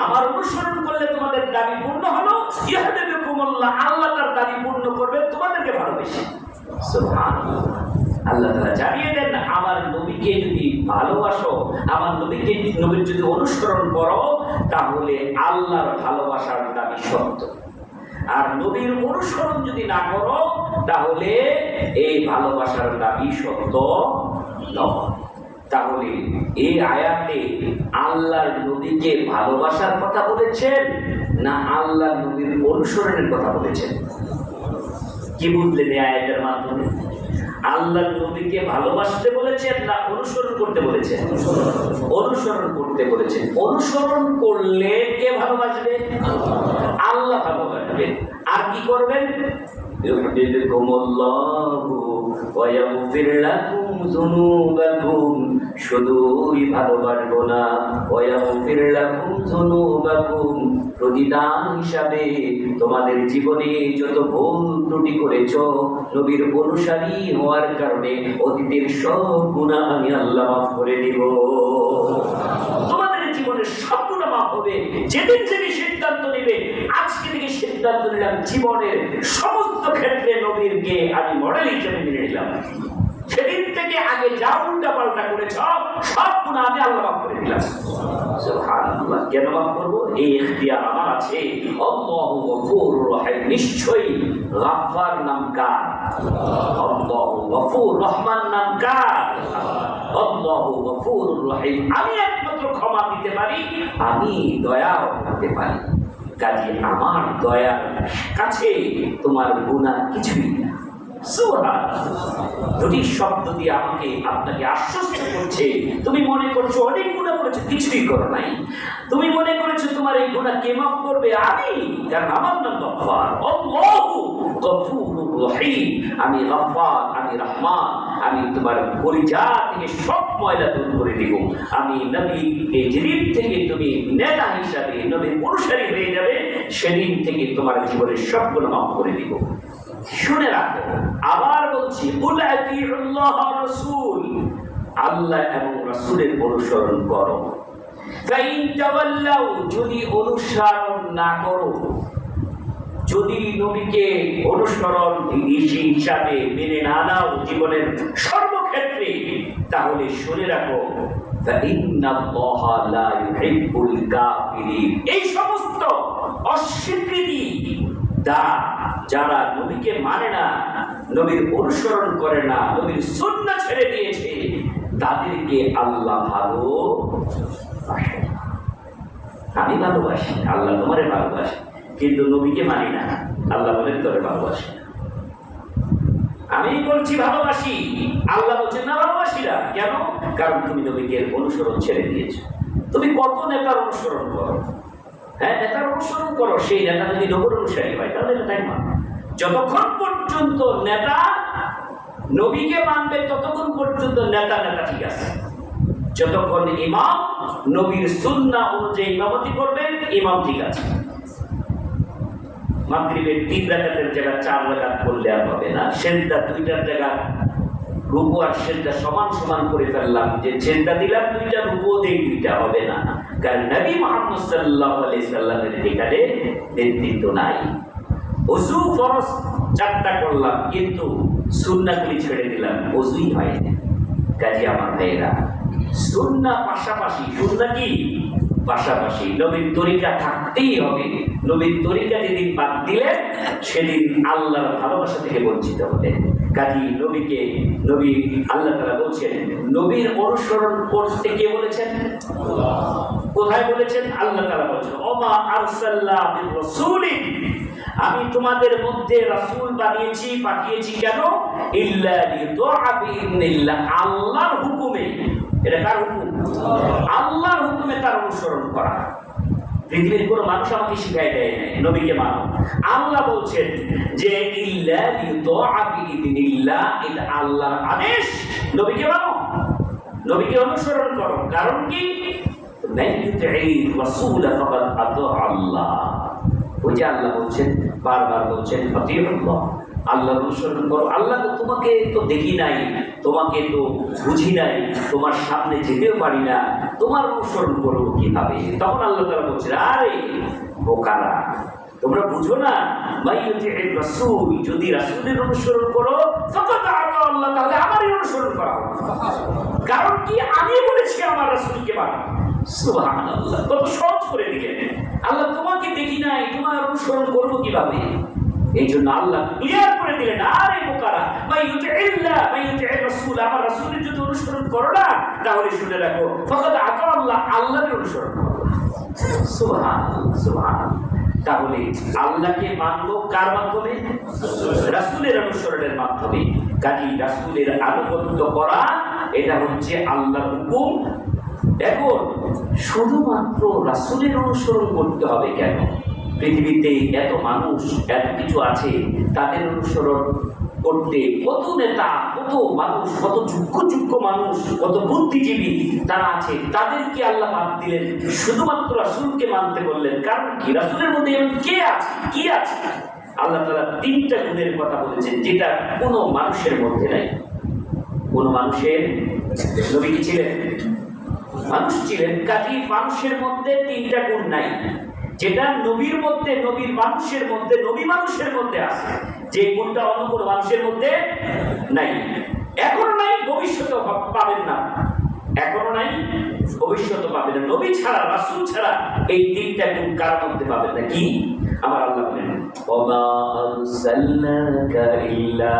আমার অনুসরণ করলে তোমাদের দাবি পূর্ণ হলো। ইয়াহদিকুমুল্লাহ, আল্লাহ তার দাবি পূর্ণ করবে, তোমাদেরকে ভালোবেসে। সুবহানাল্লাহ। আল্লাহ তাআলা জানিয়ে দেন, আমার নবীকে যদি ভালোবাসো, আমার নবীর যদি অনুসরণ করো, তাহলে আল্লাহর ভালোবাসার দাবি সত্য। আর নবীর অনুসরণ যদি না করো, তাহলে এই ভালোবাসার দাবি সত্য নয়। তাহলে এই আয়াতে আল্লাহর নবীকে ভালোবাসার কথা বলেছেন না আল্লাহর নবীর অনুসরণের কথা বলেছেন? কি বুঝলেন এই আয়াতের মাধ্যমে? আল্লাহর নবীকে ভালোবাসতে বলেছেন না অনুসরণ করতে বলেছেন? অনুসরণ করতে বলেছেন। অনুসরণ করলে কে ভালোবাসবে? আল্লাহ ভালোবাসবে। আর কি করবেন? শুধুই ভালোবাসবো না, প্রতিদান হিসাবে তোমাদের জীবনে যত ভুল ত্রুটি করেছ নবীর অনুসারী হওয়ার কারণে অতীতের সব গুনাহ আমি আল্লাহ মাফ করে দিব। তোমাদের জীবনের সব গুনাহ মাফ হবে যেদিন থেকে সিদ্ধান্ত নিবে। আজকে থেকে সিদ্ধান্ত নিলাম জীবনের সমস্ত ক্ষেত্রে নবীরকে আমি মডেল হিসেবে মেনে নিলাম। সেদিন থেকে আগে যা উল্টা পাল্টা করেছ সব গুনাহ আমি আল্লাহ মাফ করে দিলাম। সুবহানাল্লাহ। কেন মাফ করবো? এই ইখতিয়ার আমার আছে। আল্লাহু গফুরুর রহিম। নিশ্চয়ই গাফফার নাম কার? আল্লাহু গফুর। রহমান নাম কার? আল্লাহু গফুরুর রহিম। আমি একমাত্র ক্ষমা দিতে পারি, আমি দয়াও করতে পারি। কাজে আমার দয়ার কাছে তোমার গুনাহ কিছুই না। দুটি শব্দ দিয়ে আমাকে আপনাকে আশ্বস্ত করছে। তুমি মনে করছো অনেক গুনাহ করেছো, কিছুই করো নাই। তুমি মনে করেছো তোমার এই গুনাহ কে মাফ করবে? আমি। কারণ আমার নাম গফফার। আল্লাহু গফুরুর রহিম। আমি গফফার, আমি রহমান। আমি তোমার পরিজা থেকে সব ময়লা দূর করে দিব। আমি নবী যেদিন থেকে তুমি নেতা হিসাবে নবীর অনুসারী হয়ে যাবে, সেদিন থেকে তোমার জীবনের সবগুলো মাফ করে দিব। শুনে রাখো, আবার বলছি, কুল আতিউল্লাহ ওয়া রাসূল, আল্লাহ এবং রাসূলের অনুসরণ করো। ফাইন তাওয়াল্লাউ, যদি অনুসরণ না করো, যদি নবীকে অনুসরণ হিসাবে মেনে না নাও জীবনের সর্বক্ষেত্রে, তাহলে শুনে রাখো, ফাইন্নাল্লাহা লা ইউহিব্বুল কাফিরিন। এই সমস্ত অস্বীকৃতি যারা নবীকে মানে না, নবীর অনুসরণ করে না, নবীর সুন্নাহ ছেড়ে দিয়েছে, তাদেরকে আল্লাহ ভালোবাসে। আমি ভালোবাসি, আল্লাহ তোমারে ভালোবাসে, কিন্তু নবীকে মানি না, আল্লাহ বলেন তোরে ভালোবাসি। আমি বলছি ভালোবাসি, আল্লাহ বলছেন না ভালোবাসি না। কেন? কারণ তুমি নবীকে অনুসরণ ছেড়ে দিয়েছো। তুমি কত নেতার অনুসরণ করো? হ্যাঁ, নেতার অনুসরণ করো। সেই নেতা যদি নবীর অনুসারী হয় তাহলে নেতাই মানবে। যতক্ষণ পর্যন্ত নেতা নবীকে মানবে ততক্ষণ পর্যন্ত নেতা ঠিক আছে। যতক্ষণ ইমাম নবীর সুন্নাহ অনুযায়ী ইমামতি করবে, ইমাম ঠিক আছে। মাগরিবের 3 রাকাতের জায়গায় 4 রাকাত করলে আর হবে না। সেজদা 2টার জায়গা রুকু আর সেজদা সমান সমান করে ফেললাম, যে সেজদা দিলাম 2টা, রুকু দেই 2টা, হবে না। কারণ নবী মুহাম্মদ সাল্লাল্লাহু আলাইহি সাল্লামের এখানে নেতৃত্ব নাই। ওযু ফরজ 4টা করলাম, কিন্তু সুন্নাহগুলি ছেড়ে দিলাম, ওযুই হয় না। কাজে আমার ভাইয়েরা, সুন্নাহ পাশাপাশি, সুন্নাহ কি পাশাপাশি, নবীর তরিকা থাকতেই হবে। নবীর তরিকা যেদিন বাদ দিলে সেদিন আল্লাহর ভালোবাসা থেকে বঞ্চিত হলে। কাজী নবী আল্লাহ তাআলা বলছেন, নবীর অনুসরণ করতে কে বলেছেন? কোথায় বলেছেন? আল্লাহ তাআলা বলেছেন, ওমা আরসালনা বির রাসূলিন, আমি তোমাদের মধ্যে রাসূল পাঠিয়েছি কেন? ইল্লা লিতুআ বিইذنিল্লাহ, আল্লাহর হুকুমে। এটা কার হুকুম? আল্লাহর হুকুমে তার অনুসরণ করা। পৃথিবীর কোনো মানুষ আমাকে শিখাই দেয় নাই নবীকে মানো। আল্লাহ বলছেন যে ইল্লা লিতুআ বিইذনিল্লাহ, এটা আল্লাহর আদেশ, নবীকে মানো, নবীকে অনুসরণ করো। কারণ কি? মান ইউতি'র রাসূল ফাকাদ আতা আল্লাহ, ওই যে আল্লাহ বলছেন, বারবার বলছেন আতিউল্লাহ, আল্লাহর অনুসরণ করো। আল্লাহ তো তোমাকে তো দেখি নাই, তোমাকে তো বুঝি নাই, তোমার সামনে যেতেও পারি না, তোমার অনুসরণ করবো কিভাবে? তখন আল্লাহ তাআলা বলছেন, আরে বোকারা, তোমরা বুঝো না, রাসূল, যদি রাসূলের অনুসরণ করো ফাকাদ আতা আল্লাহ, তাহলে আমারই অনুসরণ করা হবে। কারণ কি? আমি বলেছি আমার রাসূলকে মানো। সুবহানাল্লাহ, কত সহজ করে দিলেন। আল্লাহ তোমাকে দেখি নাই, তোমার অনুসরণ করবো কিভাবে? এই জন্য আল্লাহ ক্লিয়ার করে দিলেন, আরে বোকারা, রাসূল, আমার রাসূলের যদি অনুসরণ করো না, তাহলে শুনে রাখো ফাকাদ আতা আল্লাহ, আল্লাহর অনুসরণ করো। সুবহানাল্লাহ, সুবহানাল্লাহ। তাহলে আল্লাহকে মানবো কার মাধ্যমে? রাসূলের অনুসরণের মাধ্যমে। কাজী রাসূলের আনুগত্য করা, এটা হচ্ছে আল্লাহর হুকুম। এখন শুধুমাত্র রাসূলের অনুসরণ করতে হবে কেন? পৃথিবীতে এত মানুষ, এত কিছু আছে, তাদের অনুসরণ করতে কত নেতা, কত মানুষ, কত যোগ্য মানুষ, কত বুদ্ধিজীবী তারা আছে, তাদেরকে আল্লাহ বাদ দিলেন, শুধুমাত্র রাসূলকে মানতে বললেন। কারণ কি? রাসূলের মধ্যে এমন কে আছে, কি আছে? আল্লাহ তাআলা তিনটা গুণের কথা বলেছেন, যেটা কোনো মানুষের মধ্যে নাই। কোন মানুষের, নবী কি ছিলেন? মানুষ ছিলেন। কাজী মানুষের মধ্যে তিনটা গুণ নাই, যেটা নবীর মধ্যে, নবীর মানুষের মধ্যে, নবী মানুষের মধ্যে আছে, যে গুণটা অন্য কোনো মানুষের মধ্যে নাই। এখনো নাই, ভবিষ্যতেও পাবেন না। এখনো নাই, ভবিষ্যতে পাবেন না। নবী ছাড়া, রাসূল ছাড়া এই তিনটা গুণ কার মধ্যে পাবেন না? কি? আমার আল্লাহ বলেন, ওমা আরসালনাকা ইল্লা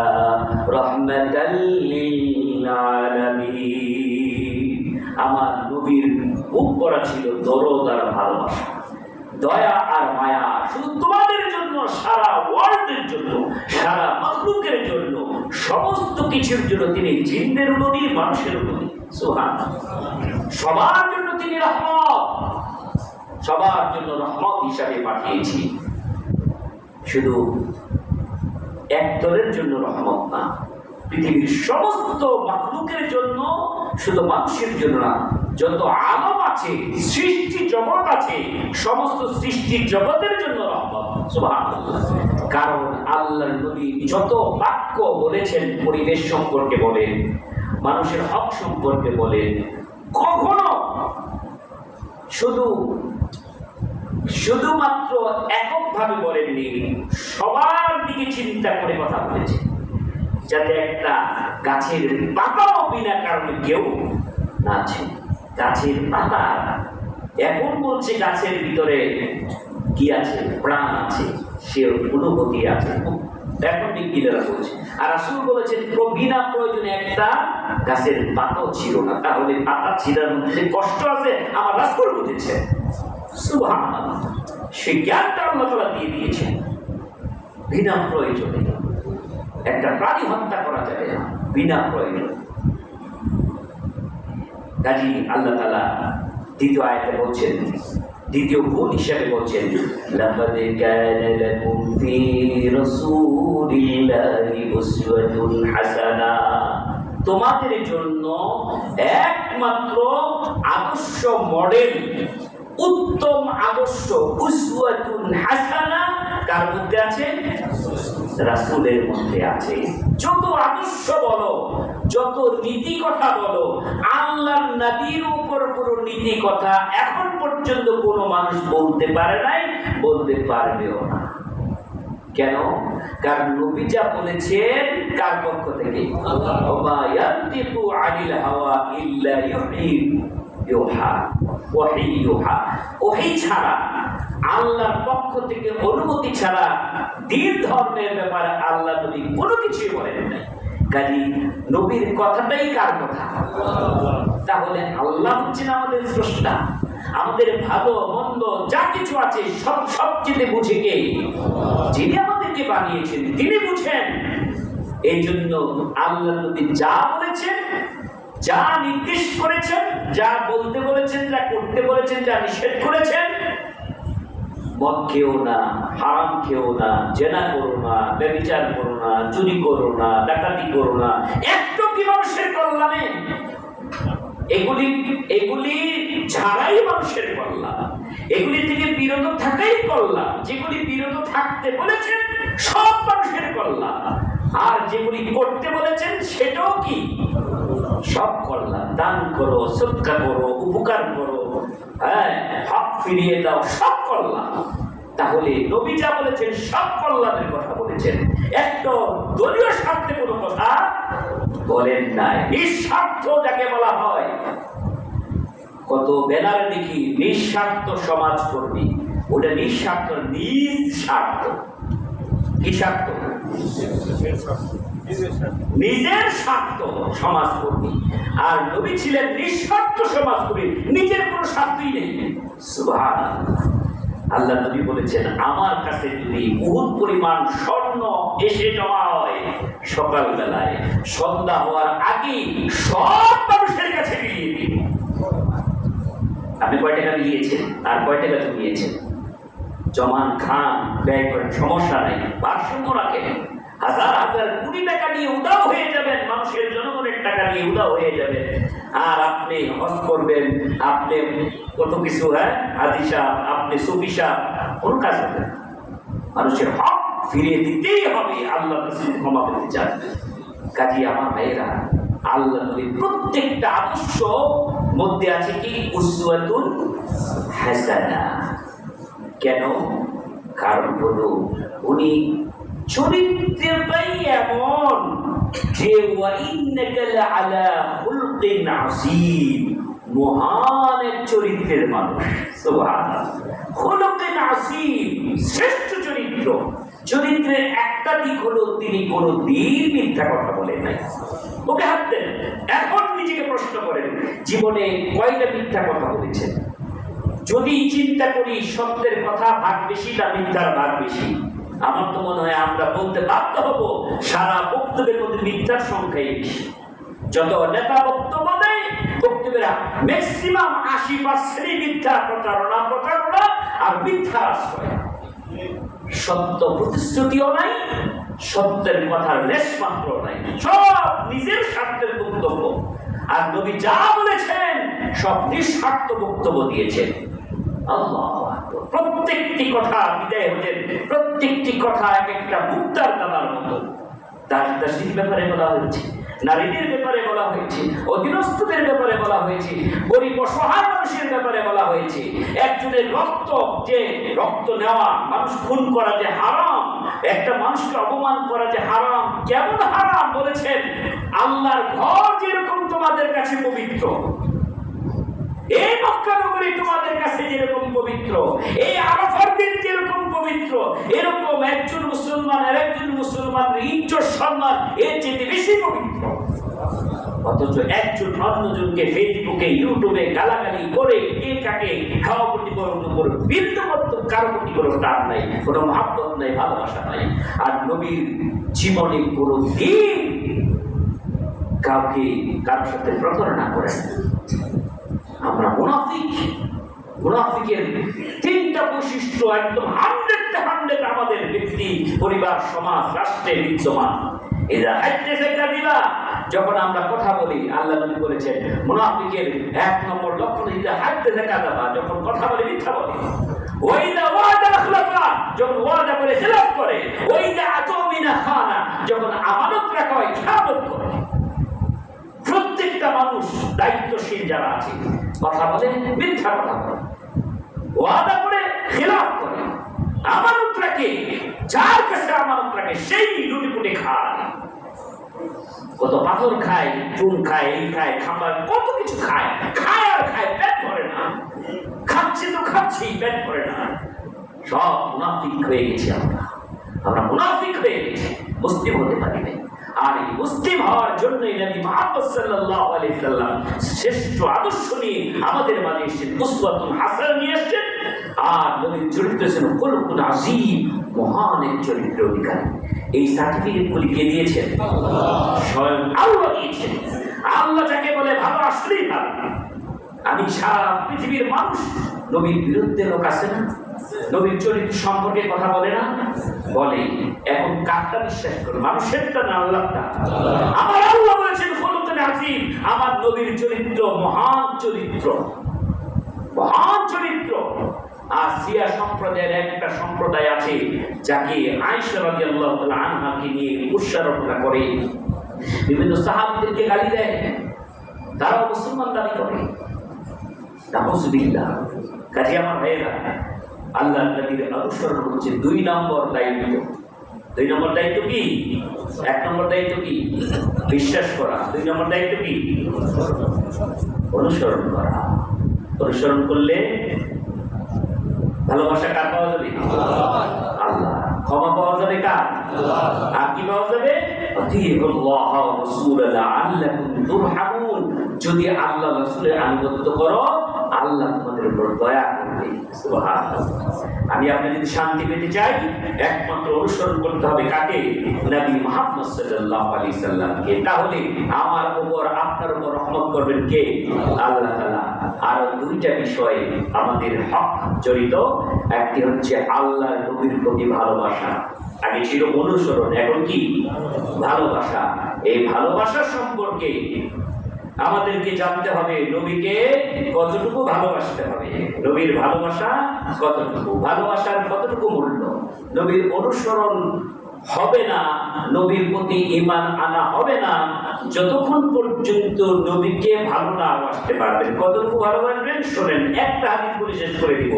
রাহমাতাল লিল আলামিন। আমার নবীর বুক করা ছিল দরদ আর ভালোবাসা, দয়া আর মায়া, শুধু তোমাদের জন্য, সারা ওয়ার্ল্ডের জন্য, সারা মাখলুকের জন্য, সমস্ত কিছুর জন্য তিনি জিনদের নবী, মানুষের নবী। সুবহানাল্লাহ। সবার জন্য তিনি রহমত, সবার জন্য রহমত হিসাবে পাঠিয়েছি। শুধু একদলের জন্য রহমত না, পৃথিবীর সমস্ত মাখলুকের জন্য, শুধু মানুষের জন্য না, যত আলম আছে, সৃষ্টি জগৎ আছে, সমস্ত সৃষ্টি জগতের জন্য রহমত। সুবহানাল্লাহ। কারণ আল্লাহর নবী যত বাক্য বলেছেন, পরিবেশ সম্পর্কে বলেন, মানুষের হক সম্পর্কে বলেন, কখনো শুধুমাত্র এককভাবে বলেননি, সবার দিকে চিন্তা করে কথা বলেছেন, যাতে একটা গাছের পাতাও বিনা কারণে কেউ না আছে। গাছের পাতা এখন বলছে গাছের ভিতরে কি আছে? প্রাণ আছে, সে অনুভূতি আছে, এখন বিজ্ঞানীরা বলছে। আর রাসূল বলেছেন বিনা প্রয়োজনে একটা গাছের পাতাও ছিল না। তাহলে পাতা ছিঁড়ার মধ্যে যে কষ্ট আছে, আমার রাসূল বুঝেছে। সুবহানাল্লাহ। সেই জ্ঞানটা আল্লাহ তাআলা দিয়ে দিয়েছেন। বিনা প্রয়োজনে একটা প্রাণী হত্যা করা যাবে না, বিনা প্রয়োজনে। কাজী আল্লাহ তাআলা দ্বিতীয় আয়াতে বলছেন, দ্বিতীয় গুণ হিসেবে বলছেন, লাকাদ কানা লাকুম ফি রাসূলিল্লাহি উসওয়াতুন হাসানা। তোমাদের জন্য একমাত্র আদর্শ মডেল, উত্তম আদর্শ, উসওয়াতুন হাসানা কার মধ্যে আছে? রাসূলের মধ্যে আছে। যত আদর্শ বলো, যত নীতি কথা বলো, আল্লাহর নবীর উপর কোনো নীতি কথা এখন পর্যন্ত কোনো মানুষ বলতে পারে নাই, বলতে পারবেও না। কেন? কারণ নবী যা বলেছেন কার পক্ষ থেকে? ওমা ইয়ানতিকু আনিল হাওয়া ইল্লা ইউহা, ওহী ছাড়া, আল্লাহর পক্ষ থেকে অনুমতি ছাড়া দ্বীন ধর্মের ব্যাপারে আল্লাহ নবী কোনো কিছুই বলেন নাই। কাজী নবীর কথাটাই কার কথা? তাহলে আল্লাহ হচ্ছেন আমাদের স্রষ্টা, আমাদের ভালো মন্দ যা কিছু আছে সবচেয়ে বুঝে কে? যিনি আমাদেরকে বানিয়েছেন, তিনি বুঝেন। এই জন্য আল্লাহ নবী যা বলেছেন, যা নির্দেশ করেছেন, যা বলতে বলেছেন, যা করতে বলেছেন, যা নিষেধ করেছেন, মদ খেও না, হারাম খেও না, জেনা করো না, ব্যভিচার করো না, চুরি করো না, ডাকাতি করো না, একটু কি মানুষের কল্যাণে, এগুলি ছাড়াই মানুষের কল্যাণ, এগুলি থেকে বিরত থাকাই কল্যাণ। যেগুলি বিরত থাকতে বলেছেন সব মানুষের কল্যাণ, আর যেগুলি করতে বলেছেন সেটাও কি সব কল্যাণ। দান করো, সদকা করো, উপকার করো, হক ফিরিয়ে দাও, সব কল্যাণ। তাহলে নবী যা বলেছেন সব কল্যাণের কথা বলেছেন, একটা দলীয় স্বার্থে কোনো কথা বলেন নাই। নিঃস্বার্থ যাকে বলা হয়, কত ব্যানার দেখি নিঃস্বার্থ সমাজ কর্মী, ওটা নিঃস্বার্থ, নিজ স্বার্থ। কি স্বার্থ? নিজের স্বার্থ সমাজকর্মী। আর নবী ছিলেন নিঃস্বার্থ সমাজকর্মী, নিজের কোনো স্বার্থই নেই। সুবহানাল্লাহ। আল্লাহ নবী বলেছেন, আমার কাছে যদি বহুত পরিমাণ স্বর্ণ এসে জমা হয় সকালবেলায়, সন্ধ্যা হওয়ার আগে সব মানুষের কাছে বিলিয়ে দিই। আপনি কয় টাকা বিলিয়েছেন আর কয় টাকা জমিয়েছেন? জমান, খান, ব্যয় করেন, সমস্যা নাই, ভারসাম্য রাখেন। হাজার হাজার কোটি টাকা নিয়ে উদাও হয়ে যাবেন, মানুষের জনগণের টাকা নিয়ে উদাও হয়ে যাবেন, আর আপনি হজ করবেন, আপনি কত কিছু, হাজি সাহেব, আপনি সুফি সাহেব, কোন কাজ হবে? মানুষের হক ফিরিয়ে দিতেই হবে। আল্লাহ ক্ষমা পেতে চান। কাজী আমার ভাইয়েরা, আল্লাহ নবীর প্রত্যেকটা আদর্শ মধ্যে আছে কি উসওয়াতুন হাসানা। কেন? কারণ হলো উনি চরিত্রটাই এমন যে ওয়াইন্নাকা লাআলা খুলকিন আযীম, মহান এক চরিত্রের মানুষ। সুবহানাল্লাহ। খুলকিন আযীম, শ্রেষ্ঠ চরিত্র। চরিত্রের একটা দিক হলো তিনি কোনোদিন মিথ্যা কথা বলেন নাই। ওকে হাত দেন, এখন নিজেকে প্রশ্ন করেন, জীবনে কয়টা মিথ্যা কথা বলেছেন? যদি চিন্তা করি সত্যের কথা ভাগ বেশি না মিথ্যার ভাগ বেশি, আমার তো মনে হয় আমরা বলতে বাধ্য হব সারা বক্তব্যের মধ্যে মিথ্যার সংখ্যাই বেশি। যত নেতা বক্তব্য দেয়, বক্তব্যের ম্যাক্সিমাম 80% মিথ্যা, প্রচারণা আর মিথ্যা আশ্রয়। সত্য প্রতিশ্রুতিও নাই, সত্যের কথার লেশ মাত্র নাই, সব নিজের স্বার্থের বক্তব্য। আর নবী যা বলেছেন সব নিঃস্বার্থ বক্তব্য দিয়েছেন। আল্লাহু আকবার। প্রত্যেকটি কথা বিদায় হতেন, প্রত্যেকটি কথা এক একটা মুক্তার দানার মতো। দাসীর ব্যাপারে বলা হয়েছে, নারীদের ব্যাপারে বলা হয়েছে, অধীনস্থদের ব্যাপারে বলা হয়েছে, গরিব অসহায় মানুষের ব্যাপারে বলা হয়েছে। একজনের রক্ত নেওয়া, মানুষ খুন করা যে হারাম, একটা মানুষকে অপমান করা যে হারাম। কেমন হারাম বলেছেন? আল্লাহর ঘর যেরকম তোমাদের কাছে পবিত্র, এই মক্কা নগরী তোমাদের কাছে যেরকম পবিত্র, এই আরাফার দিন যেরকম পবিত্র, এরকম একজন মুসলমান আর একজন মুসলমানের ইজ্জত সম্মান এর চেয়ে বেশি পবিত্র। অথচ একজন অন্যজনকে ফেসবুকে, ইউটিউবে গালাগালি করে কে কাকে খাওয়া প্রতি করে বিন্দু মত কারো প্রতি কোনো টান নাই, কোনো মহাব্বত নাই, ভালোবাসা নাই। আর নবীর জীবনে কোনো দিন কাউকে কারোর সাথে প্রতারণা করেন। আমরা মুনাফিকের তিনটা বৈশিষ্ট্য একদম 100% আমাদের ব্যক্তি, পরিবার, সমাজ, রাষ্ট্রে বিদ্যমান। এরা যখন আমরা কথা বলি, আল্লাহ নবী বলেছেন মুনাফিকের 1 নম্বর লক্ষণ ইদা হাদাসা কাযাবা, যখন কথা বলে মিথ্যা বলে। ওয়াইদা ওয়াদা আখলাফা, যখন ওয়াদা করে খিলাফ করে। ওয়াইদা আতামিনা খানা, যখন আমানত রাখা হয় খেয়ানত করে। প্রত্যেকটা মানুষ দায়িত্বশীল যারা আছে, কথা বলে মিথ্যা কথা বলে, ওয়াদা করে খিলাফ করে, আমানত রাখে, যার কাছে আমানত রাখে সেই লুটিপুটি খায়। কত পাথর খায়, চুন খায়, এই খায়, খাবার কত কিছু খায়, আর খায়, পেট ভরে না। খাচ্ছে তো খাচ্ছি, পেট ভরে না। সব মুনাফিক হয়ে গেছি আমরা মুনাফিক হয়ে গেছি, মুসলিম হতে পারি না। আর এই মুসলিম হওয়ার জন্যই নবী মুহাম্মদ সাল্লাল্লাহু আলাইহি সাল্লাম শ্রেষ্ঠ আদর্শ নিয়ে আমাদের মাঝে এসেছেন, উসওয়াতুন হাসানা নিয়ে এসেছেন। আর নবীর চরিত্র ছিল খুলকুন আযীম, মহান এক চরিত্রের অধিকারী। এই সার্টিফিকেটগুলি কে দিয়েছেন? স্বয়ং আল্লাহ দিয়েছেন। আল্লাহ যাকে বলে ভালো, আসলেই ভালো। আমি সারা পৃথিবীর মানুষ, নবীর বিরুদ্ধে লোক আছে না, নবীর চরিত্র সম্পর্কে কথা বলে না, বলে। এখন কারটা বিশ্বাস করে? মানুষেরটা না আল্লাহটা? আমার আল্লাহ বলেছেন খুলকুন আযীম, আমার নবীর চরিত্র মহান চরিত্র। মহান চরিত্র। আর শিয়া সম্প্রদায়ের একটা সম্প্রদায় আছে যাকে আয়েশা রাদিয়াল্লাহু তাআলা আনহাকে নিয়ে কুৎসারটনা করে, বিভিন্ন সাহাবীদেরকে গালি দেয়, তারাও মুসলমান দাবি করে। নাউযুবিল্লাহ। কাজে আমার ভাইয়েরা, আল্লাহর নবীর অনুসরণ হচ্ছে 2 নম্বর দায়িত্ব। 2 নম্বর দায়িত্ব কি? 1 নম্বর দায়িত্ব কি? বিশ্বাস করা। 2 নম্বর দায়িত্ব কি? অনুসরণ করা। অনুসরণ করলে ভালোবাসা কার পাওয়া যাবে? আল্লাহ। ক্ষমা পাওয়া যাবে কার? আর কি পাওয়া যাবে? আতিউল্লাহ ওয়া রাসূলাহু লাআল্লাকুম তুরহামুন। যদি আল্লাহ রাসূলের আনুগত্য করো, আল্লাহ তোমাদের উপর দয়া করবে। সুবহানাল্লাহ। আমি আপনি যদি শান্তি পেতে চাই, একমাত্র অনুসরণ করতে হবে কাকে? নবী মুহাম্মদ সাল্লাল্লাহু আলাইহি সাল্লামকে। তাহলে আমার উপর, আপনার উপর রহমত করবেন কে? আল্লাহ তাআলা। আর 2টা বিষয় আমাদের হক জড়িত। একটি হচ্ছে আল্লাহর নবীর প্রতি ভালোবাসা। আগে ছিল অনুসরণ, এখন কি? ভালোবাসা। এই ভালোবাসা সম্পর্কে আমাদেরকে জানতে হবে নবীকে কতটুকু ভালোবাসতে হবে, নবীর ভালোবাসা কতটুকু, ভালোবাসার কতটুকু মূল্য। নবীর অনুসরণ হবে না, নবীর প্রতি ঈমান আনা হবে না যতক্ষণ পর্যন্ত নবীকে ভালো না বাসতে পারবেন। কতটুকু ভালোবাসবেন শোনেন, একটা হাদিস বলে শেষ করে দিব।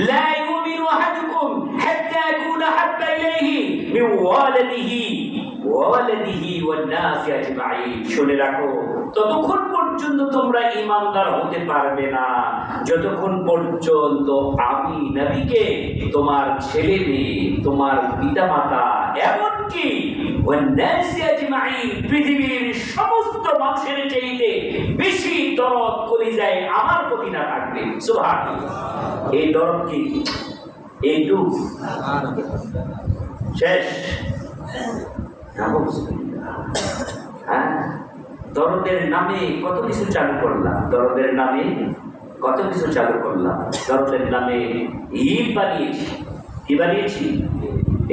লা ইউমিনু আহাদুকুম হাত্তা ইয়াকুনা হাব্বা ইলাইহি মিন ওয়ালিদিহি ওয়ান নাসি আজমাইন। শুনে রাখো, ততক্ষণ পর্যন্ত তোমরা ঈমানদার হতে পারবে না যতক্ষণ পর্যন্ত আমি নবীকে তোমার ছেলে মেয়ে, তোমার পিতামাতা, এমনকি ওয়ান নাসি আজমাইন পৃথিবীর সমস্ত মানুষের চাইতে বেশি দরদ কলিজায় আমার প্রতি না থাকবে। সুবহানাল্লাহ। এই দরদ কি? এইটু শেষ? হ্যাঁ, দরদের নামে কত কিছু চালু করলাম, দরদের নামে কত কিছু চালু করলাম, দরদের নামে ঈদ বানিয়েছি। কি বানিয়েছি?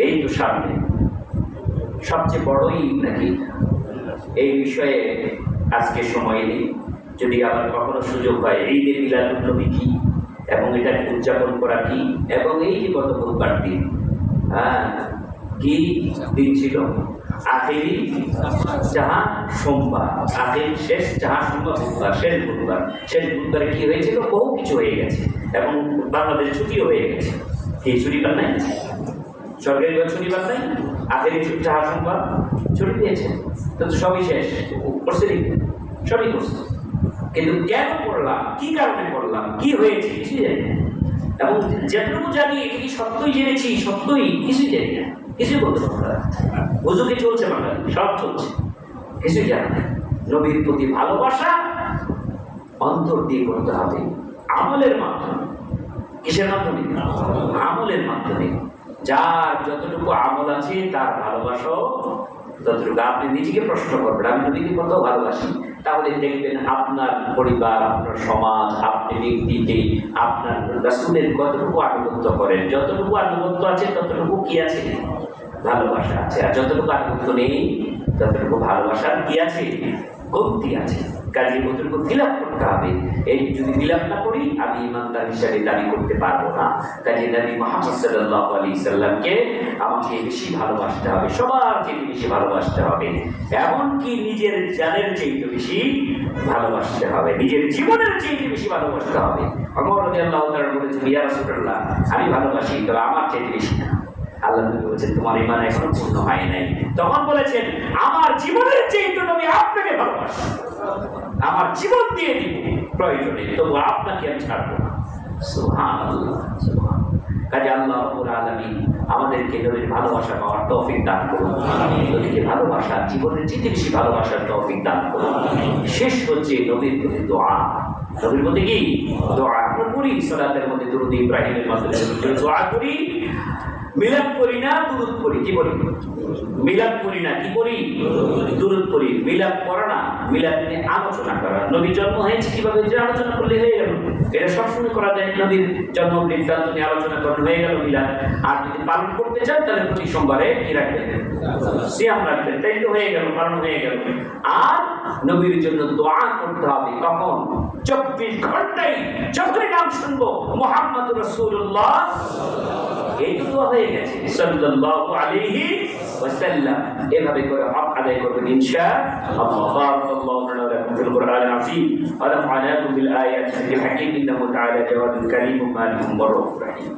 এই তো সামনে সবচেয়ে বড় ঈদ নাকি? এই বিষয়ে আজকে সময় নেই। যদি আবার কখনো সুযোগ হয়, ঈদে মিলাদুন নবী কি এবং এটা উদযাপন করা কি, এবং এই যে গত বুধবার দিন, হ্যাঁ কি দিন ছিল? আখেরি জাহান সোমবার, আখের শেষ জাহান সোমবার, বুধবার, শেষ বুধবার। শেষ বুধবারে কি হয়েছিল? বহু কিছু হয়ে গেছে এবং বাংলাদেশে ছুটিও হয়ে গেছে। এই ছুটিবার নাই, সরকারি ছুটিবার নাই, আখেরি জাহান সোমবার ছুটি দিয়েছে, তো সবই শেষ করছে, সবই করছে। কিন্তু কেন করলাম, কি কারণে করলাম, কি হয়েছে কিছু জানি না। এবং যেটুকু জানি এটা কি সত্যই জেনেছি, সত্যই কিছুই জানি না, কিছুই বলতে পারবো না। হুজুকে চলছে বাঙালি, সব চলছে, কিছুই জানি না। নবীর প্রতি ভালোবাসা অন্তর দিয়ে করতে হবে, আমলের মাধ্যমে। কিসের মাধ্যমে? আমলের মাধ্যমে। যার যতটুকু আমল আছে তার ভালোবাসাও ততটুকু। আপনি নিজেকে প্রশ্ন করবেন, আমি নবীকে কত ভালোবাসি, তাহলে দেখবেন আপনার পরিবার, আপনার সমাজ, আপনি ব্যক্তিকে আপনার রাসূলের কতটুকু আনুগত্য করেন। যতটুকু আনুগত্য আছে ততটুকু কি আছে? ভালোবাসা আছে। আর যতটুকু আনুগত্য নেই ততটুকু ভালোবাসার কি আছে? কমতি আছে। কাজে কতটুকু ফিলাপ করতে হবে। এই যদি ফিলাপ না করি, আমি ইমানদার হিসাবে দাবি করতে পারবো না। কাজে নবী মুহাম্মদ সাল্লাল্লাহু আলাইহি সাল্লামকে আমাকে বেশি ভালোবাসতে হবে, সবার চেয়ে বেশি ভালোবাসতে হবে, এমনকি নিজের জানের চেয়ে বেশি ভালোবাসতে হবে, নিজের জীবনের চেয়ে বেশি ভালোবাসতে হবে। ওমর রাদিয়াল্লাহু তাআলা বলেছেন, ইয়া রাসূলুল্লাহ, আমি ভালোবাসি, তবে আমার চেয়ে বেশি না। আল্লাহ নবী বলেছেন, তোমার ঈমান এখনো পূর্ণ হয় নাই। তখন বলেছেন, আমার জীবনের চেয়ে তো নবী আপনাকে ভালোবাসি, আমার জীবন দিয়ে দিব প্রয়োজনে, তবু আপনাকে আমি ছাড়বো না। সুবহানাল্লাহ, সুবহানাল্লাহ। কাজে আল্লাহ রাব্বুল আলামিন আমাদেরকে নবীর ভালোবাসা পাওয়ার তৌফিক দান করুন। নবীকে ভালোবাসা, জীবনের চেয়ে বেশি ভালোবাসার তৌফিক দান করুন। শেষ হচ্ছে নবীর প্রতি দোয়া। নবীর প্রতি কি দোয়া? আমরা করি সালাতের মধ্যে দুরূদ ইব্রাহিমের মাধ্যমে দোয়া করি, মিলাদ করি না, দুরূদ পড়ি। কি বলি? মিলাদ করি না, কি করি? দুরূদ পড়ি। মিলাদ পড়া না, মিলাদ নিয়ে আলোচনা করা। নবীর জন্ম হয়েছে কিভাবে, যে আলোচনা করলে হয়ে গেল। এটা সবসময় করা যায়, নবীর জন্ম বৃত্তান্ত নিয়ে আলোচনা করলে হয়ে গেল মিলাদ। আর যদি পালন করতে চান তাহলে প্রতি সোমবারে কি রাখবেন? সিয়াম রাখবেন, তাই তো হয়ে গেল, পালন হয়ে গেল। আর নবীর জন্য দোয়া করতে হবে। কখন? 24 ঘন্টায়, যখনই নাম শুনবো মুহাম্মদ রাসূলুল্লাহ, এই তো দোয়া হয়ে গেছে সাল্লাল্লাহু আলাইহি ওয়াসাল্লাম। এভাবে করে হক আদায় করবেন ইনশাআল্লাহ। বারাকাল্লাহু লানা ওয়া লাকুম ফিল কুরআনিল আযীম ওয়া নাফa'নাকুম বিল আয়াতিল হাকীম ইন্নাহু তাআলা জাওয়াদুল কারীম মালিকুম ওয়া রাউফুর রাহিম।